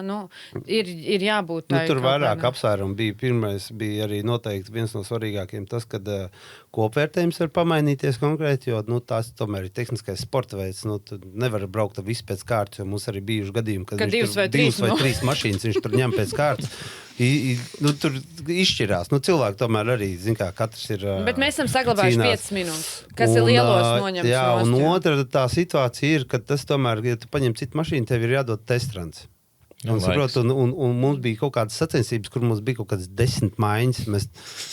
Ir jābūt tā. Tur vairāk apsvērumu bija. Pirmais bija arī noteikti viens no svarīgākiem tas, kad kopvērtējums var pamainīties konkrēti, jo tās tomēr ir tehniskais sporta veids. Tu nevar braukt ar visu pēc kārtas, jo mums arī bijuši gadījumi, kad Ka viņš divas vai trīs mašīnas viņš tur ņem pēc kārtas. Tur izšķirās. Cilvēki tomēr arī, zin kā, katrs ir Bet mēs esam saglabājuši cīnās. 5 minūtes, kas ir lielos noņemts. Jā, un otra tā situācija ir, ka tas tomēr, ja tu paņem citu mašīnu, tev ir jādod testrants. Un mums bija kaut kādas sacensības, kur mums bija kaut kādas 10 maiņas.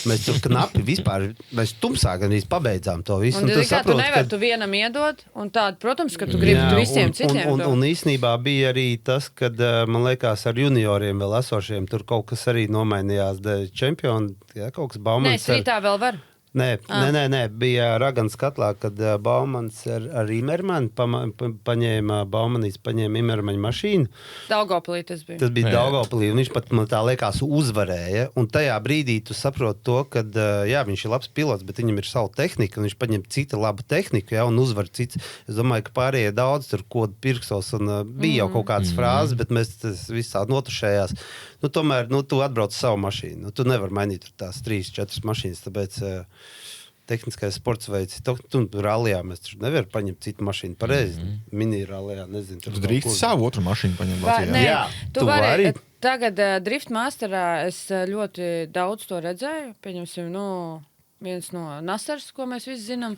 Mēs tur knapi vispār, mēs tumsā gan arī pabeidzām to visu. Un tu nevari tu vienam iedot, un tādu, protams, ka tu gribi visiem citiem. Un īsnībā bija arī tas, kad, man liekas, ar junioriem vēl esošiem tur kaut kas arī nomainījās čempioni, kaut kas Baumans. Nē, strītā vēl var. Nē, bija Ragans katlā, kad Baumans ar Imermanu paņēma Imermaņu mašīnu. Daugavpilī tas bija. Tas bija Daugavpilī, un viņš pat, man tā liekas, uzvarēja. Un tajā brīdī tu saproti to, ka, jā, viņš ir labs pilots, bet viņam ir savu tehniku, un viņš paņem cita labu tehniku, jā, un uzvar cits. Es domāju, ka pārējie daudz tur kodu pirkstos, un bija jau kaut kādas frāzes, bet mēs tas visā notušējās. Tomēr, tu atbrauc savu mašīnu. Tu nevar mainīt tās 3-4 mašīnas, tāpēc tehniskais sports veids. Tu rallijā mēs taču nevar paņemt citu mašīnu pareizi. Mini rallijā, nezinu. Tu drīkst savu otru mašīnu paņemt. Nē, Jā, tu vari. Tagad Driftmasterā es ļoti daudz to redzēju. Pieņemsim, viens no Nasars, ko mēs visi zinām.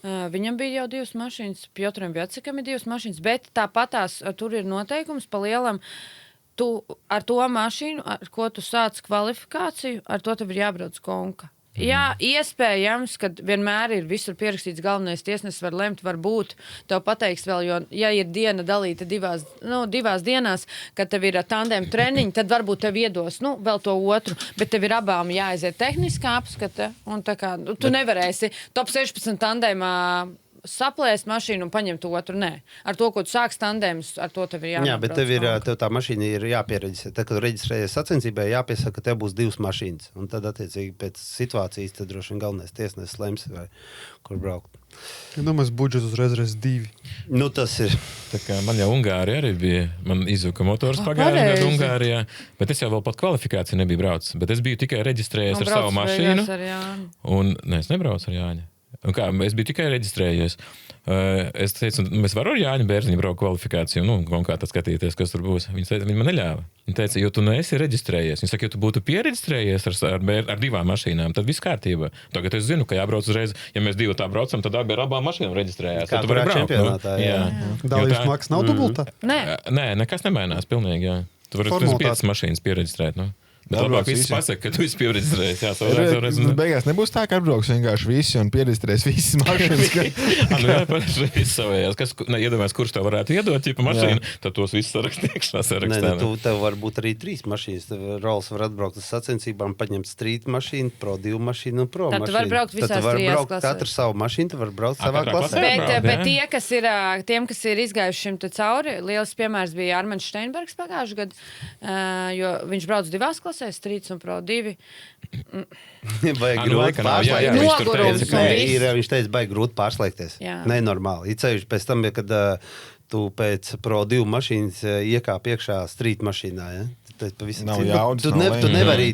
Viņam bija jau 2 mašīnas, Piotram Vjacekam ir 2 mašīnas, bet tāpatās tur ir noteikums pa lielam. Tu ar to mašīnu, ar ko tu sāc kvalifikāciju, ar to tev ir jābrauc konka. Jā, iespējams, ka vienmēr ir visur pierakstīts galvenais tiesnesis var lemt, varbūt tev pateiks vēl, jo, ja ir diena dalīta divās dienās, kad tev ir tandēm treniņi, tad varbūt tev iedos, vēl to otru, bet tev ir abām jāaiziet tehniskā apskata, un tā kā, tu nevarēsi top 16 tandēmā saplēst mašīnu un paņemt otru. Nē. Ar to, ko tu sāks tandēmus, ar to tev ir jābrauc. Jā, bet tev tā mašīna ir jāpiereģistrē. Tad, kad reģistrējies sacensībai, jāpiesaka, ka tev būs 2 mašīnas. Un tad, attiecīgi, pēc situācijas, tad droši vien galvenais tiesnesis lems, vai kur braukt. Ja domāju, budžets uzreiz 2. Tas ir. Tā kā man jau Ungārija arī bija. Man izjuka motors pagājušajā gadā Ungārijā. Bet es jau vēl pat kvalifikāciju nebiju braucis. Bet es biju tikai reģistrējies ar savu mašīnu. Es nebraucu ar Jāņu. Un kā, es biju tikai reģistrējies. Es teicu, mēs varam ar Jāņu Bērziņu braukt kvalifikāciju, un kā tad skatīties, kas tur būs. Viņa teica, viņa man neļāva. Viņa teica, jo tu neesi reģistrējies. Viņa saka, ja tu būtu piereģistrējies ar 2 mašīnām, tad viss kārtībā. Tagad es zinu, ka jābrauc uzreiz, ja mēs 2 tā braucam, tad abi ar abām mašīnām reģistrējās. Kā tur čempionātā, jā. Dalības maksas nav dubultā? Nē, nekas nemainās pilnīgi, jā. Tu vari 5 mašīnas piereģistrēt, Bet labāk viss pasaka, ka tu esi piereģistrējis. Jā, beigās nebūs tā, ka atbrauks vienkārši visi un piereģistrēs visas mašīnas. Jā, pareizi savējās. Iedomājies, kurš tev varētu iedot ķipa mašīnu, tad tos visus sarakstā. Tev var būt arī 3 mašīnas. Rols var atbraukt uz sacensībām, paņemt street mašīnu, pro 2 mašīnu un pro mašīnu. Tad tu var braukt visās 3 klasēs. Katru savu mašīnu, tu var braukt savā klasē. Bet tiem, kas ir izgājuši šim te cauri, liels piemērs bija Armens Steinbergs pagājušajā gadā, jo viņš brauc 2 klasēs. Strīds un pro 2. Vajag grūti pārslēgties. Viņš teica, baigi grūti pārslēgties. Nenormāli. Ceļš pēc tam, kad tu pēc pro 2 mašīnas iekāp iekšā strīt mašīnā, ja? Nav jaudas. Tu nevari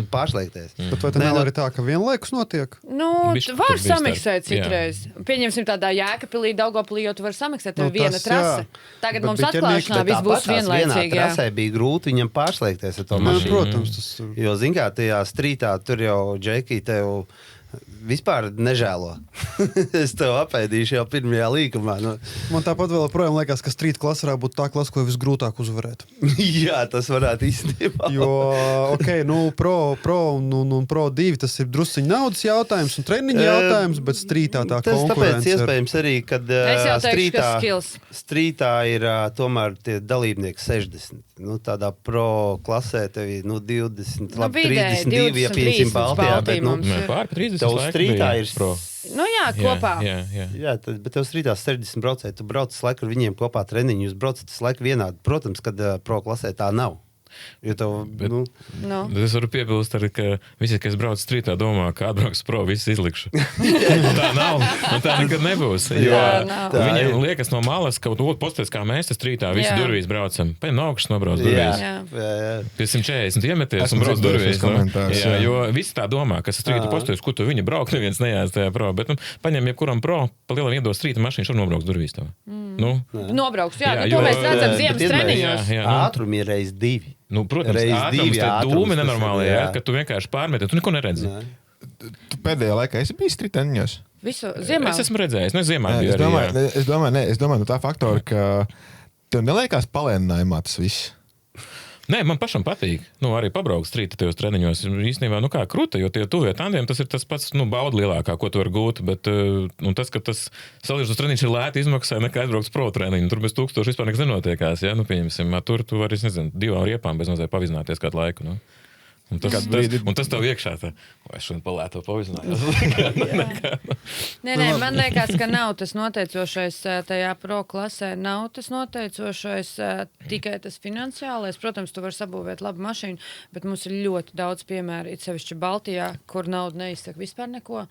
pārslēgties. Bet vai tā nav arī tā, ka vienlaikus notiek? Var samiksēt citreiz. Pieņemsim tādā Jēkabpilī, Daugavpilī, jo tu vari samiksēt, tev viena trase. Tagad mums atklāšanā viss būs vienlaicīgi. Vienā trasē bija grūti viņam pārslēgties ar to mašīnu. Protams. Jo, zin kā, tajā strītā tur jau Džeki tev vispār nežēlo. Es tev apēdīšu jau pirmajā līkumā. Man tāpat vēl projām liekas, ka strīt klasa varētu būt tā klasa, ko visgrūtāk uzvarēt. Jā, tas varētu īstenībā. Jo, pro un pro 2 tas ir drusciņ naudas jautājums un treniņa jautājums, bet strītā tā konkurence. Tas tāpēc iespējams arī, kad strītā ir tomēr tie dalībnieki 60. Tādā pro klasē tev ir 20, 32, ja pieņemsim Baltijā, bet pār 30. Tev strītā ir pro. Kopā. Jā, bet tev strīdā 60 braucēji. Tu brauc laiku ar viņiem kopā treniņu, jūs braucat laiku vienādi. Protams, kad pro klasē tā nav. Jo tev, Es varu piebilst arī, ka visi, kas brauc strītā, domā, ka atbrauks pro, visus izlikšu. Tā nav. Un tā nekad nebūs. Jo viņiem liekas no malas, ka posties kā mēs te strītā, visi durvīs braucam. Paņem no augšas nobrauc durvīs. Pie 140 iemeties un brauc durvīs. Jo visi tā domā, ka strīta posties, kur tu viņi brauk, neviens nejās tajā pro. Bet paņem jebkuram pro, pa lielam iedos strīta mašīnu, šur nobrauks durvīs tev. Nobrauks, to mēs redzam ziemas treniņos. Ātrumi ir reiz 2. Protams, ātrums te dūmi nenormāli, ka tu vienkārši pārmeti, tu neko neredzi. Tu pēdējā laikā esi bijis strīteniņos? Visu ziemā? Es esmu redzējis, ziemā biju arī. Es domāju no tā faktora, ka tev neliekās palēninājumā tas viss. Nē, man pašam patīk. Arī pabraukt strīta tajos treniņos. Īstenībā, kā kruta, jo tie tuvie tandiem, tas ir tas pats, bauda lielākā, ko tu vari gūt. Bet tas, ka tas salīdzinājums treniņš ir lēti izmaksā, nekā aizbraukt pro treniņu. Tur bez 1000 vispār nekas nenotiekās. Ja? Pieņemsim, tur tu vari, 2 riepām bez mazliet pavizināties kādu laiku. Un tas tev iekšā tā, es šodien palēto pavizinājos. Nē, man liekas, ka nav tas noteicošais tajā pro klasē, nav tas noteicošais tikai tas finansiālais. Protams, tu vari sabūvēt labu mašīnu, bet mums ir ļoti daudz piemēru, it sevišķi Baltijā, kur nauda neizsaka vispār neko.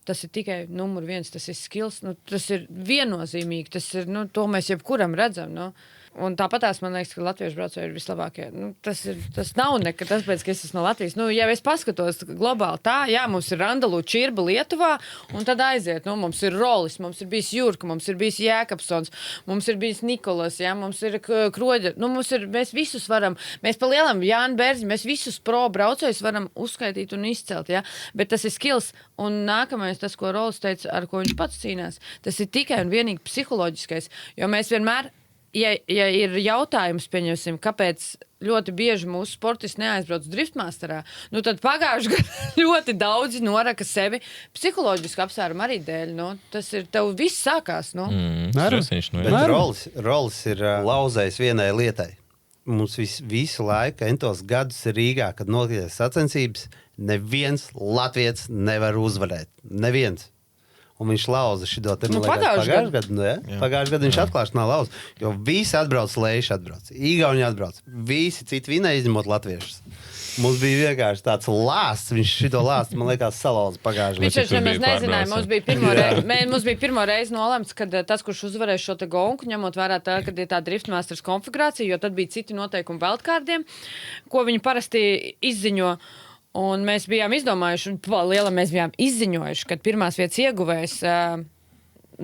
Tas ir tikai numur 1, tas ir skills, tas ir viennozīmīgi, tas ir, to mēs jebkuram redzam, Un tāpatās man liekas, ka latviešu braucēji ir vislabākie. Tas nav nekad tas, pēc, ka es esmu no Latvijas. Ja es paskatos globāli tā, jā, mums ir Randalu Čirba Lietuvā, un tad aiziet. Mums ir Rolis, mums ir bijis Jurka, mums ir bijis Jēkabsons, mums ir bijis Nikolas, jā, mums ir Kroģa. Mēs visus varam, mēs pa lielam Jāni Bērziņu, mēs visus pro braucējus varam uzskaitīt un izcelt, jā. Bet tas ir skills. Un nākamais, tas, ko Rolis teica, ar ko viņš pats cīnās, tas ir tikai un vienīgi psiholoģiskais. Jo mēs vienmēr Ja ir jautājums, pieņemsim, kāpēc ļoti bieži mūsu sportisti neaizbrauc driftmasterā, tad pagājuši gadu ļoti daudzi noraka sevi psiholoģisku apsvērumu arī dēļ. Tas ir, tev viss sākās. Rolis ir lauzējis vienai lietai. Mums visu laiku, entos gadus Rīgā, kad notiek sacensības, neviens latviets nevar uzvarēt. Neviens. Un viņš lauza šito te pagājušajā gadu. Pagājušajā gadu viņš atklāši nav lauza. Jo visi atbrauc, Leiši atbrauc. Igauni atbrauc. Visi citi vinēja, izņemot latviešus. Mums bija vienkārši tāds lāsts. Viņš šito lāstu, man liekas, salauza pagājušajā gadā. Viņš taču nemaz nezināja. Mums bija pirmo reizi nolemts, kad tas, kurš uzvarēs šo te gonku, ņemot vērā tā, kad ir tā driftmasters konfigurācija, jo tad bija citi noteikumi wildcardiem, ko viņi parasti izziņo. Un mēs bijām izdomājuši, mēs bijām izziņojuši, kad pirmās vietas ieguvējs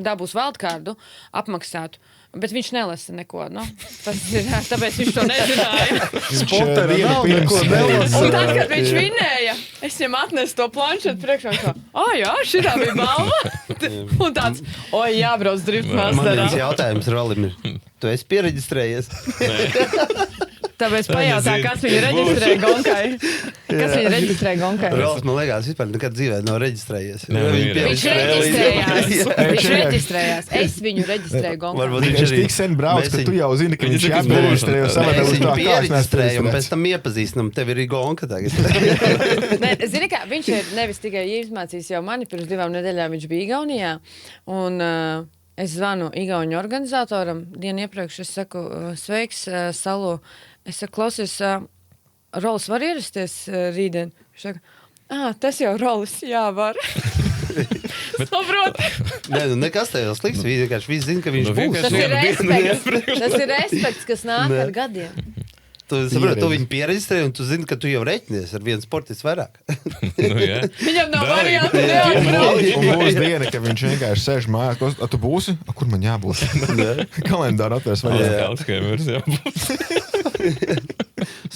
dabūs wildcardu apmaksātu. Bet viņš nelasa neko. Tas ir, tāpēc viņš to nezināja. Spontēni nav neko nelasa. Un tad, kad viņš vinēja, es viņam atnesu to planšetu priekšā. Jā, šitā bija balva. Un tāds, jābrauc driftmasterā. Man viens jautājums Rolim ir, tu esi piereģistrējies? Tāpēc pajautā, kas viņu reģistrē Gonkai. Kas viņu reģistrē Gonkai? Rolis, man liekas, vispār nekad dzīvē nav reģistrējies. Viņš reģistrējās. Es viņu reģistrēju Gonkai. Viņš ir tik sen brauc, ka tu jau zini, ka viņš jāpiereģistrē. Mēs viņu piereģistrējam, un pēc tam iepazīstam. Tev ir Gonka tagad. Zini kā, viņš ir nevis tikai izmācījis jau mani, pirms 2 nedēļām viņš bija Igaunijā. Un es zvanu Igauņu organizatoram. Dienu iepriekš es saku, sveiks, Salu. Es saku, klausies, Rolis var ierasties rītdien? Viņš saka, tas jau Rolis, jā, var. Saproti? Nē, nekas tev slikts. Vienkārši visi zina, ka viņš būs. Tas ir respekts, kas nāk ar gadiem. Tu viņu piereģistrēji, un tu zini, ka tu jau reķinies ar vienu sportistu vairāk. Viņam nav variantu neatbraukt. Un būs diena, ka viņš vienkārši sēž mājās. Tu būsi? Kur man jābūt? Kalendāru atvērs vajag.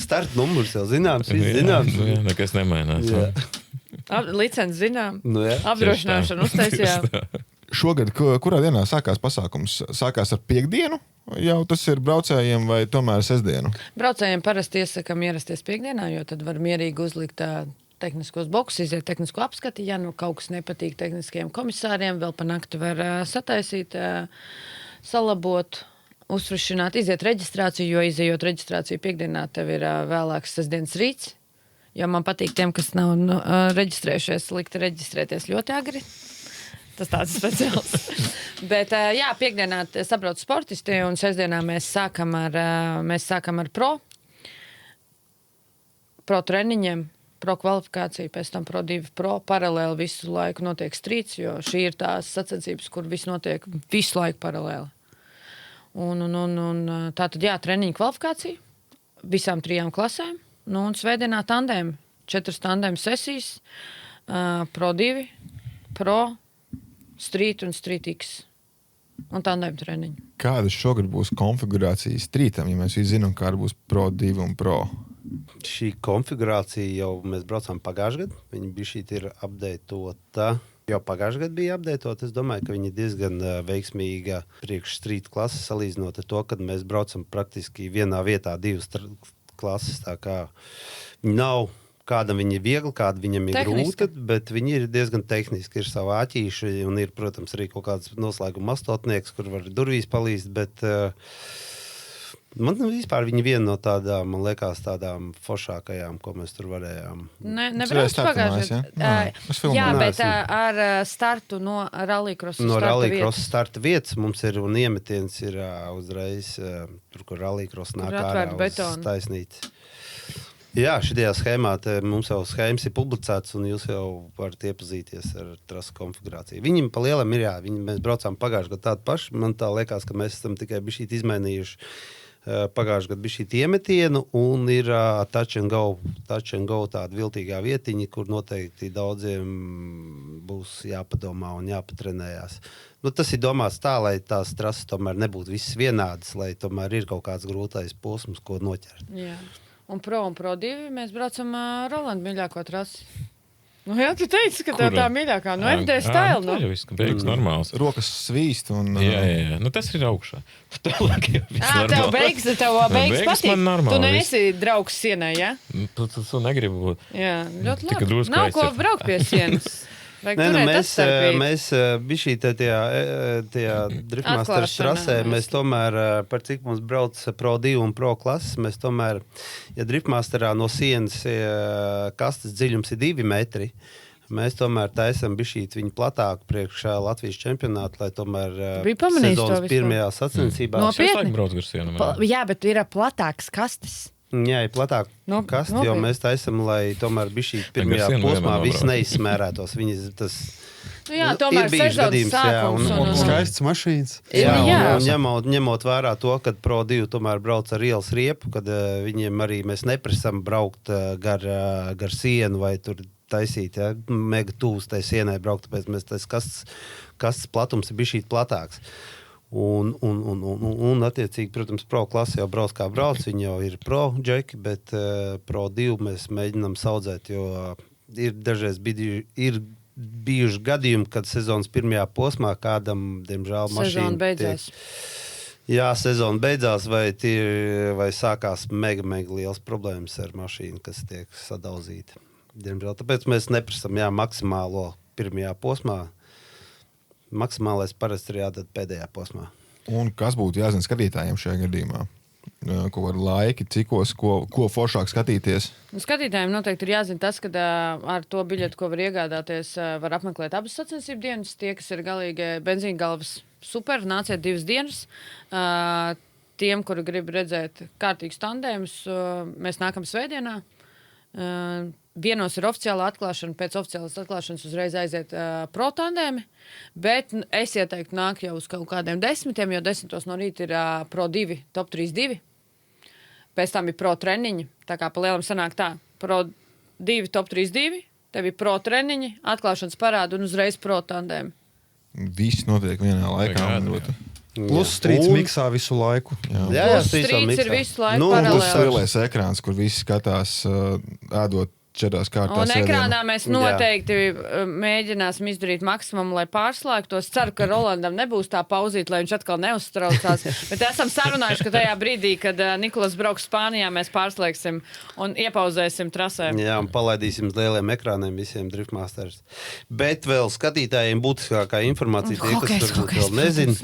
Start numurs jau zināms. Zināms. Nekas nemainās. Licenci zinām. Apdrošināšanu uztaisījām. Šogad, kurā dienā sākās pasākums? Sākās ar piekdienu? Jau tas ir braucējiem vai tomēr sestdienu? Braucējiem parasti iesakām ierasties piekdienā, jo tad var mierīgi uzlikt tehniskos bokus, iziet tehnisko apskati. Ja kaut kas nepatīk tehniskajiem komisāriem, vēl pa nakti var sataisīt, salabot, uzfrišināt, iziet reģistrāciju, jo izejot reģistrāciju piekdienā, tev ir vēlāks sestdienas rīts. Jo man patīk tiem, kas nav reģistrējušies, likt reģistrēties ļoti agri. Tas tāds speciāls. Bet, piekdienā sabrauc sportisti, un sestdienā mēs sākam ar pro treniņiem, pro kvalifikāciju, pēc tam pro 2 pro. Paralēli visu laiku notiek strīds, jo šī ir tās sacensības, kur viss notiek visu laiku paralēli. Un tātad, treniņu kvalifikācija visām 3 klasēm. Un svētdienā tandēm, 4 tandēm sesijas, pro 2, pro Street un Street X. Un tandēm treniņi. Kādas šogad būs konfigurācijas strītam, ja mēs visi zinām, kāda būs pro 2 un pro? Šī konfigurācija jau mēs braucām pagājušajā gadā. Viņa bija šī ir updatota Jau pagājušajā gadā bija apdētot. Es domāju, ka viņi ir diezgan veiksmīga priekš street klases, salīdzinot ar to, kad mēs braucam praktiski vienā vietā 2 klases. Tā kā viņi nav, kādam viņi ir viegli, kāda viņam ir grūta, bet viņi ir diezgan tehniski, ir savi āķīši un ir, protams, arī kaut kāds noslēguma astotnieks, kur var durvīs palīst, bet man vispār viņa viena no tādām, man liekas, tādām foršākajām, ko mēs tur varējām. Nebrauc pagājušajā. Jā, bet ar startu no rallycrossa no rallycrossa starta vietas mums ir un iemetiens ir uzreiz tur, kur rallycross nāk ārā uz taisnīti. Jā, šajā schēmā mums jau schēmas ir publicētas, un jūs jau varat iepazīties ar trasu konfigurāciju. Viņiem pa lielam ir, mēs braucām pagājušajā gadā tādu pašu. Man tā liekas, ka mēs esam tikai bišķīt izmainījuši pagājušajā gadā bišķīt iemetienu, un ir touch and go tāda viltīgā vietiņa, kur noteikti daudziem būs jāpadomā un jāpatrenējās. Tas ir domāts tā, lai tās trases tomēr nebūtu visas vienādas, lai tomēr ir kaut kāds grūtais posms, ko noķert. Jā. Un Pro 2 mēs braucam Rolanda mīļāko trasi. Jā, tu teici, ka tev tā mīļākā. MD style. Tā jau viss, ka beigas normāls. Rokas svīst un... Jā. Tas ir augšā. Tev beigas patīk. Tu neesi draugs sienai, jā? Tu negribi būt. Jā, ļoti labi. Nav ko braukt pie sienas. Mēs bišķī tajā Driftmasters trasē, mēs tomēr, par cik mums brauc Pro 2 un Pro klases, mēs tomēr, ja Driftmasterā no sienas kastes dziļums ir 2 metri, mēs tomēr taisam bišķīt viņu platāku priekš Latvijas čempionātu, lai tomēr sezonas pirmajā sacensībā. Jā, bet ir platāks kastes. Jā, ir platāk kasti, jo mēs taisam, lai tomēr bišķīt pirmajā posmā viss neizsmērētos. Tomēr sezonas sākums. Un skaists mašīnas. Ņemot vērā to, kad Pro 2 tomēr brauc ar ielas riepu, kad viņiem arī mēs neprasam braukt gar sienu vai tur taisīt, mega tūs tai sienai braukt, tāpēc mēs tas kastes platums ir bišķīt platāks. Un attiecīgi, protams, Pro klase jau brauc kā brauc, viņi jau ir Pro džeki, bet Pro 2 mēs mēģinām saudzēt, jo ir dažreiz bijuši gadījumi, kad sezonas pirmajā posmā kādam, diemžēl, mašīna sezona beidzās. Sezona beidzās, vai sākās mega liels problēmas ar mašīnu, kas tiek sadauzīta. Diemžēl, tāpēc mēs neprasam, maksimālo pirmajā posmā. Maksimālais parasti ir jādod pēdējā posmā. Un kas būtu jāzina skatītājiem šajā gadījumā? Ko var laiki, cikos, ko foršāk skatīties? Skatītājiem noteikti ir jāzina tas, ka ar to biļeti, ko var iegādāties, var apmeklēt abas sacensību dienas. Tie, kas ir galīgi benzīna galvas super, nāciet 2 dienas. Tiem, kuri grib redzēt kārtīgus tandēmus, mēs nākam svētdienā. Vienos ir oficiāla atklāšana, pēc oficiālas atklāšanas uzreiz aiziet pro tandēmi, bet es ieteiktu nāk jau uz kaut kādiem 10, jo 10 no rīta ir Pro 2, top 3-2. Pēc tam ir pro treniņi, tā kā pa lielam sanāk tā, Pro 2, top 3-2, tev ir pro treniņi, atklāšanas parāda un uzreiz pro tandēmi. Viss notiek vienā laikā. Plus strīds miksā visu laiku. Plus strīds ir visu laiku paralēli. Plus lielais ekrāns, kur visi skatās ēdot 4 kārtās. Un ekrānā mēs noteikti mēģināsim izdarīt maksimumu, lai pārslēgtos. Ceru, ka Rolandam nebūs tā pauzīt, lai viņš atkal neuztraucās. Bet esam sarunājuši, ka tajā brīdī, kad Nikolas brauks Spānijā, mēs pārslēgsim un iepauzēsim trasē. Jā, un palaidīsim uz lieliem ekrāniem visiem Driftmasters. Bet vēl skatītājiem būtiskākā informācija, tie, kas varbūt vēl nezin,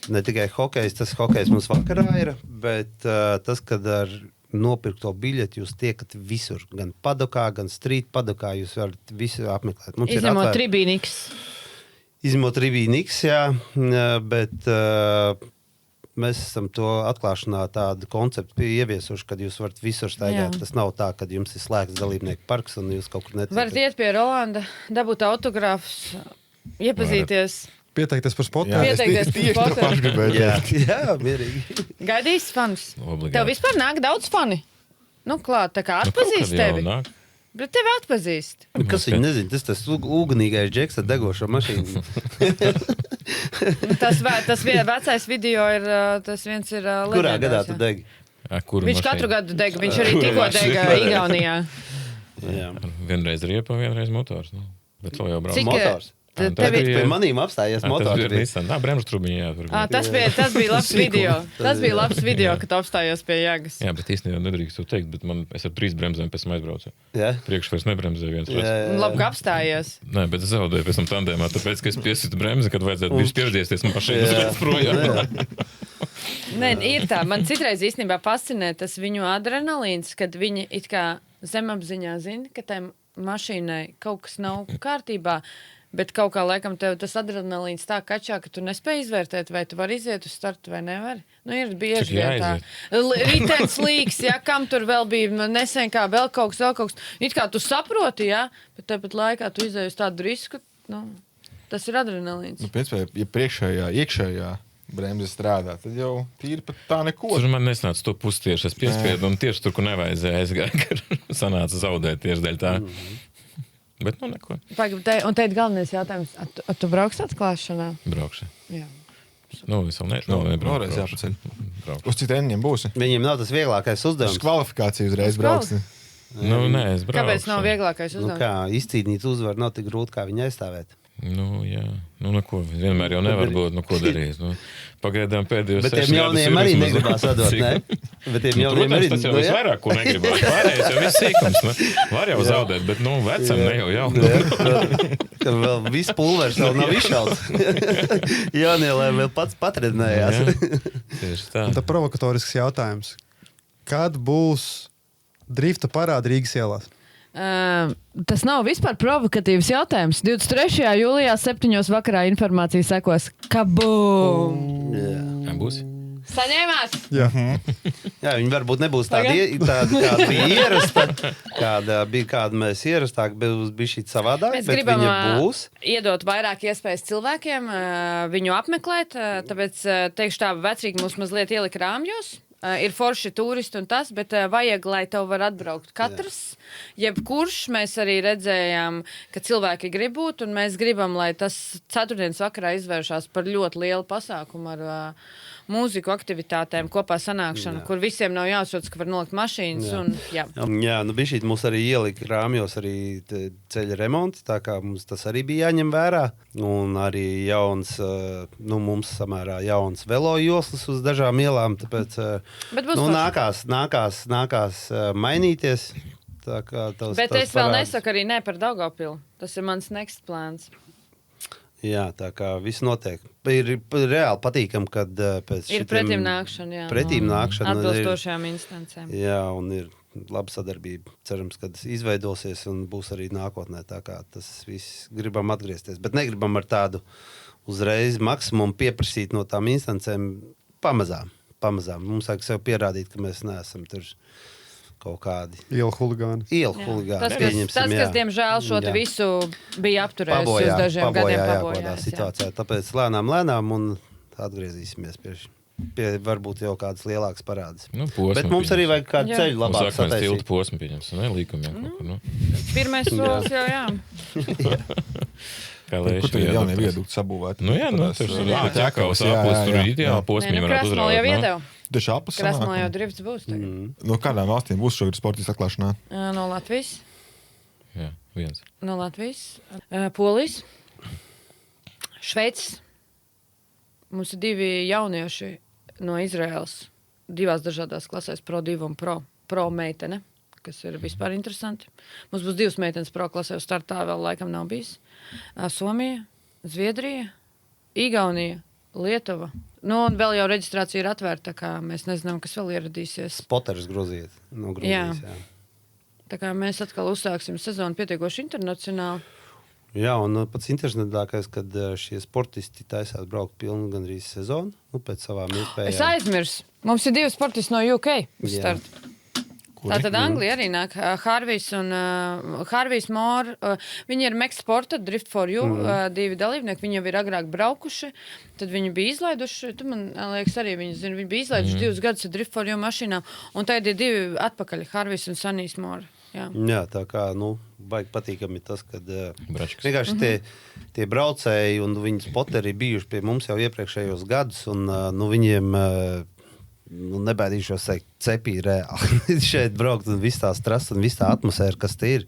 ne tikai hokejs, tas hokejs mums vakarā ir, bet tas, kad ar nopirkto biļeti jūs tiekat visur, gan padokā, gan street padokā, jūs varat visu apmeklēt. Izņemot Tribīniks. Izņemot Tribīniks, jā, bet mēs esam to atklāšanā tādu konceptu ieviesuši, kad jūs varat visur staigāt. Tas nav tā, kad jums ir slēgts dalībnieku parks un jūs kaut kur netiekat. Varat iet pie Rolanda, dabūt autogrāfus, iepazīties. Pieteikties par spotu. Jā, mierīgi. Gaidīs fanus. Tev vispār nāk daudz fani? Klāt, tā kā atpazīst tevi. Bet tevi atpazīst. Kas viņi nezina? Tas ugunīgais džeks ar degošo mašīnu. Tas vecais video ir, tas viens ir leģendārs. Kurā gadā tu degi? Viņš katru gadu deg, viņš arī tikko dega Igaunijā. Vienreiz riepa, vienreiz motors. Bet to jau brauc. Motors? Pie manīm apstājies motori. Bremžu trubiņi, jā. Tas bija labs video. Tas bija labs video, kad apstājos pie jēgas. Jā, bet īstenībā nedrīkst to teikt, bet es ar 3 bremzēm pēc tam aizbraucu. Jā? Priekšvairs nebremzēju viens. Labi, ka apstājies. Nē, bet es zaudēju pēc tam tandēmā, tāpēc, ka es piesitu bremzi, kad vajadzētu bijis pieradiesties man pašai uzvēc projām. Nē, ir tā. Man citreiz īstenībā fascinē tas viņu adrenalīns, kad viņi it kā zemapziņā zina, ka tai mašīnai kaut kas nav kārtībā, bet kaut kā laikam tev tas adrenalīns tā kačā, ka tu nespēj izvērtēt, vai tu vari iziet uz startu vai nevari. Nu, ir bieži vien tā. Ritens līks, ja, kam tur vēl bija nesen kā vēl kaut kas. It kā tu saproti, ja, bet tāpat laikā tu izēji uz tādu risku, nu, tas ir adrenalīns. Nu, principā, ja priekšējā, iekšējā bremze strādā, tad jau tīri pat tā neko. Tur man nesnāca to pusi tieši, es piespiedu un tieši tur, kur nevajadzēja aizgāja, ka sanāca zaudēt tieši dēļ tā. Bet nu neko. Un te ir galvenais jautājums, tu brauks atklāšanā? Braukšu. Jā. Nu, es vēl nebraukšu. Vēlreiz jāpaceļ. Uz citēņiem būsi. Viņiem nav tas vieglākais uzdevums. Uz kvalifikāciju uzreiz brauksi. Nu, nē, es braukšu. Kāpēc nav vieglākais uzdevums? Kā izcīnīt uzvaru nav tik grūti, kā viņu aizstāvēt. Nu, jā. Nu, neko. Vienmēr jau nevar būt. Nu, ko darīt? Nu, pagaidām pēdējos 6 gadus. Bet tiem jauniem arī negribās atdot, ne? Bet tiem jauniem arī... Protams, tas jau visvairāk, ko negribās. Pārējais jau viss sīkums. Ne? Var jau zaudēt, bet, nu, vecam ne jau jaunu. Ka vēl viss pulvers vēl nav izšauts. Jaunielē vēl pats patredinājās. Tieši tā. Un tā provokatorisks jautājums. Kad būs drifta parāda Rīgas ielās? Tas nav vispār provokatīvs jautājums. 23. jūlijā 7. vakarā informācija sekos. Kabum! Kā būs? Saņēmās! Jā. Jā, viņi varbūt nebūs tādi, kāda bija ierasta, kāda mēs ierastāk, bet bija šī savādāk, Mēs bet gribam viņa būs. Iedot vairāk iespējas cilvēkiem viņu apmeklēt, tāpēc teikšu tā, vecrīgi mūs mazliet ielika rāmjos. Ir forši turisti un tas, bet vajag, lai tev var atbraukt katrs. Jebkurš mēs arī redzējām, ka cilvēki grib būt, un mēs gribam, lai tas ceturtdienas vakarā izvēršās par ļoti lielu pasākumu ar mūziku aktivitātēm, kopā sanākšanu, kur visiem nav jāuzsots, ka var nolikt mašīnas. Jā, nu bija šī mums arī ielika rāmjos arī ceļa remonti, tā kā mums tas arī bija jāņem vērā. Un arī jauns, nu mums samērā jauns velo joslas uz dažām ielām, tāpēc nu, nākās mainīties. Tā kā bet es vēl nesaku arī ne par Daugaupili. Tas ir mans next plāns. Jā, tā kā viss notiek. Ir reāli patīkam, kad pēc ir pretīm nākšana, jā. Pretīm nākšana. Atbilstošajām instancēm. Jā, un ir laba sadarbība. Cerams, ka tas izveidosies un būs arī nākotnē. Tā kā tas viss gribam atgriezties. Bet negribam ar tādu uzreiz maksimumu pieprasīt no tām instancēm pamazām. Mums vajag sev pierādīt, ka mēs neesam tur kaut kādi ielu huligāni. Tas, kas diemžēl šo te visu bija apturējis uz dažiem gadiem pabojājās. Situācijā. Tāpēc lēnām un atgriezīsimies pie varbūt jau kādas lielākas parādas. Nu, bet mums arī vajag kādu ceļu labāk sataisīt. Uz tiltu posmu pieņems, ne? Līkumiem kaut kur, nu. Pirmais solis jau, jā. Kur tur ir jaunie viedukti sabūvēti? Nu jā, tur ir ķekavs aplis, tur ir ideāli posmiem varētu uzrādīt. jau iedeva. Tieši aplis sanāk. Krasnodarbā jau drifts būs tagad. No kādām valstīm būs šogad sportistu atklāšanā? No Latvijas. Jā, viens. No Latvijas. Polijas. Šveicis. Mums ir 2 jaunieši no Izraēlas. 2 dažādās klasēs, Pro 2 un Pro meitene, kas ir vispār interesanti. Mums būs 2 meitenes Pro klasē, uz startā vēl laikam nav bijis. Somija, Zviedrija, Igaunija, Lietuva. Nu, un vēl jau reģistrācija ir atvērta, tā kā mēs nezinām, kas vēl ieradīsies. Spoters Gruzijas. No Gruzijas, jā. Tā kā mēs atkal uzsāksim sezonu pietiekoši internacionāli. Jā, un pats interesantākais, kad šie sportisti taisās braukt pilnu gandrīz sezonu, nu, pēc savām iespējām. Es aizmirsu. Mums ir 2 sportisti no UK uz startu. Tātad Anglija arī nāk. Harvijs Moore, viņi ir Max Sporta, Drift for You, 2 dalībnieki. Viņi jau ir agrāk braukuši, tad viņi bija izlaiduši, tu man liekas arī viņi zina, viņi bija izlaiduši 2 gadus ar Drift for You mašīnām, un tagad ir 2 atpakaļ, Harvijs un Sanijs Moore. Jā, tā kā, nu, baigi patīkami tas, kad vienkārši tie braucēji un viņas spoteri bijuši pie mums jau iepriekšējos gadus, un nu, viņiem nebaidīšos teikt, cepī reāli šeit braukt un viss tā stress un viss tā atmosfēra, kas te ir.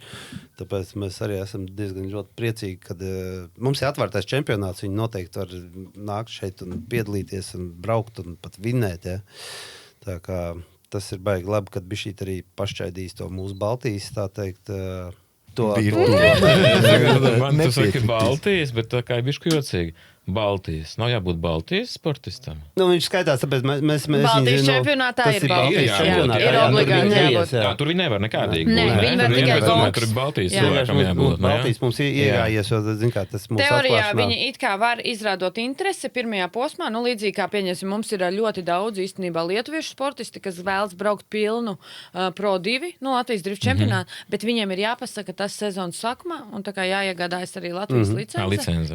Tāpēc mēs arī esam diezgan ļoti priecīgi, kad mums ir atvērtais čempionāts, viņi noteikti var nākt šeit un piedalīties un braukt un pat vinēt, ja. Tā kā tas ir baigi labi, kad bišķīt arī pašķaidīs to mūsu Baltijas, tā teikt, Man tu saki Baltijas, bet tā kā ir bišku jocīgi. Baltijas. Nav jābūt Baltijas sportistam. Viņš skaitās, tāpēc mēs Baltijas čempionātā ir Baltijas čempionātā. Ir obligāti jābūt. Jā, tur viņi nevar nekādīgi Nē, būt. viņi var tikai golfs. Tur ir Baltijas Jā. cilvēkam jābūt. Baltijas mums iegājies, jo, zin kā, tas mūsu Teorijā atklāšanā. viņi it kā var izrādot interesi pirmajā posmā, līdzīgi kā pieņemsim, mums ir ļoti daudz īstenībā lietuviešu sportisti, kas vēlas braukt pilnu Pro 2 no Latvijas drifta čempionāta, bet viņiem ir jāpasaka tas sezonas sākumā, un tā kā jāiegādājas arī Latvijas licence.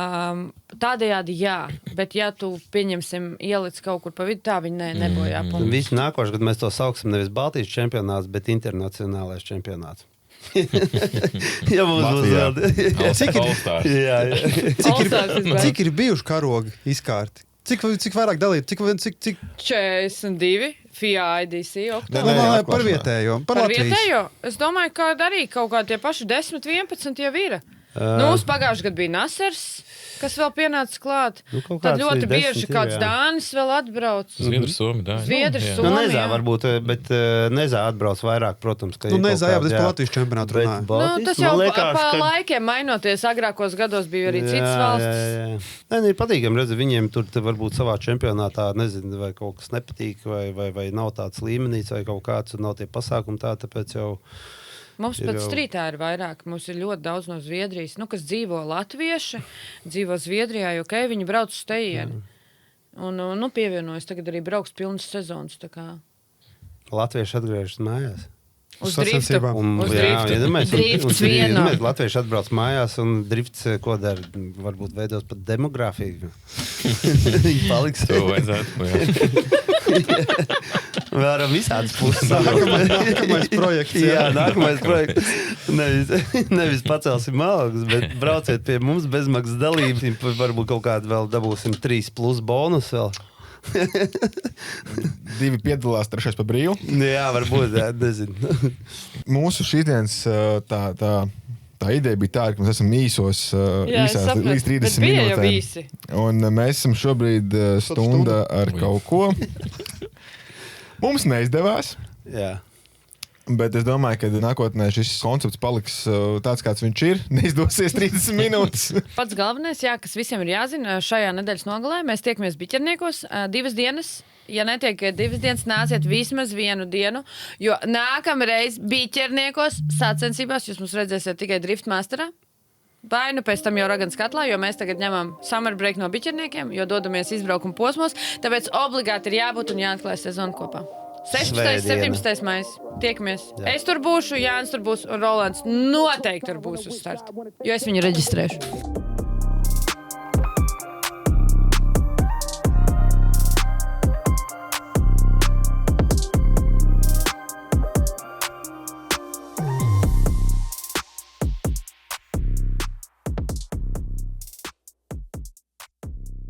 Tādējādi jā, bet ja tu, pieņemsim, ielic kaut kur pa vidu, tā viņi nebojā punktus. Visi nākoši, kad mēs to sauksim nevis Baltijas čempionāts, bet internacionālais čempionāts. Ja mums būs vēl... Cik ir bijuši karogi izkārti? Cik vairāk dalīt? Cik... 42, FIA IDC, Par vietējo, par Latvijas. vietējo? Es domāju, ka arī kaut kā tie paši 10, 11 jau ir. Mums pagājuši gadu bija Nasers, kas vēl pienāca klāt. Tad ļoti bieži kāds Dānis vēl atbrauc. Zviedri, Somi, Dāņi. Zviedri, Somi. Nezā varbūt, bet Nezā atbrauc vairāk, protams. Nezā, jā, bet es par Latvijas čempionātu runāju. Tas jau pa laikiem mainoties. Agrākos gados bija arī citas valstis. Nē, ir patīkami redzēt, viņiem tur varbūt savā čempionātā, nezinu, vai kaut kas nepatīk, vai nav tāds līmenīts, vai kaut kāds, un nav tie pasākumi tā, tāpēc jau... Mums pat strītā ir vairāk. Mums ir ļoti daudz no Zviedrijas, kas dzīvo latvieši, dzīvo Zviedrijā, jo viņi brauc uz tejieni. Un pievienojas tagad arī brauks pilnas sezonas. Latvieši atgriežas mājās. Uz driftu. Drifts viena. Latvieši atbrauc mājās un drifts, ko dara, varbūt veidos pat demogrāfiju. Viņi paliks. To vajadzētu. Varam visādas puses. Nākamais projekts. Jā, nākamais projekts. Nevis pacelsim algas, bet brauciet pie mums bezmaksas dalības. Varbūt kaut kādu vēl dabūsim 3+ bonus vēl. 2 piedalās, 3 pa brīvu. Jā, varbūt, jā, nezinu. Mūsu šīdienas tā ideja bija tā, ka mēs esam īsās līdz 30 minūtēm. Un mēs esam šobrīd stunda ar kaut ko. Mums neizdevās. Jā. Bet es domāju, ka nākotnē šis koncepts paliks tāds, kāds viņš ir. Neizdosies 30 minūtes. Pats galvenais, kas visiem ir jāzina, šajā nedēļas nogalē mēs tiekamies Biķerniekos 2 dienas. Ja netiek 2 dienas, nāciet vismaz 1 dienu, jo nākamreiz Biķerniekos sacensībās jūs mums redzēsiet tikai driftmasterā. Vai nu pēc tam jau Raganas katlā, jo mēs tagad ņemam summer break no Biķerniekiem, jo dodamies izbraukuma posmos, tāpēc obligāti ir jābūt un jāatklāj sezonu kopā. 16. 17. maijs. Tiekamies. Jā. Es tur būšu, Jānis tur būs un Rolands noteikti tur būs uz starta, jo es viņu reģistrēšu.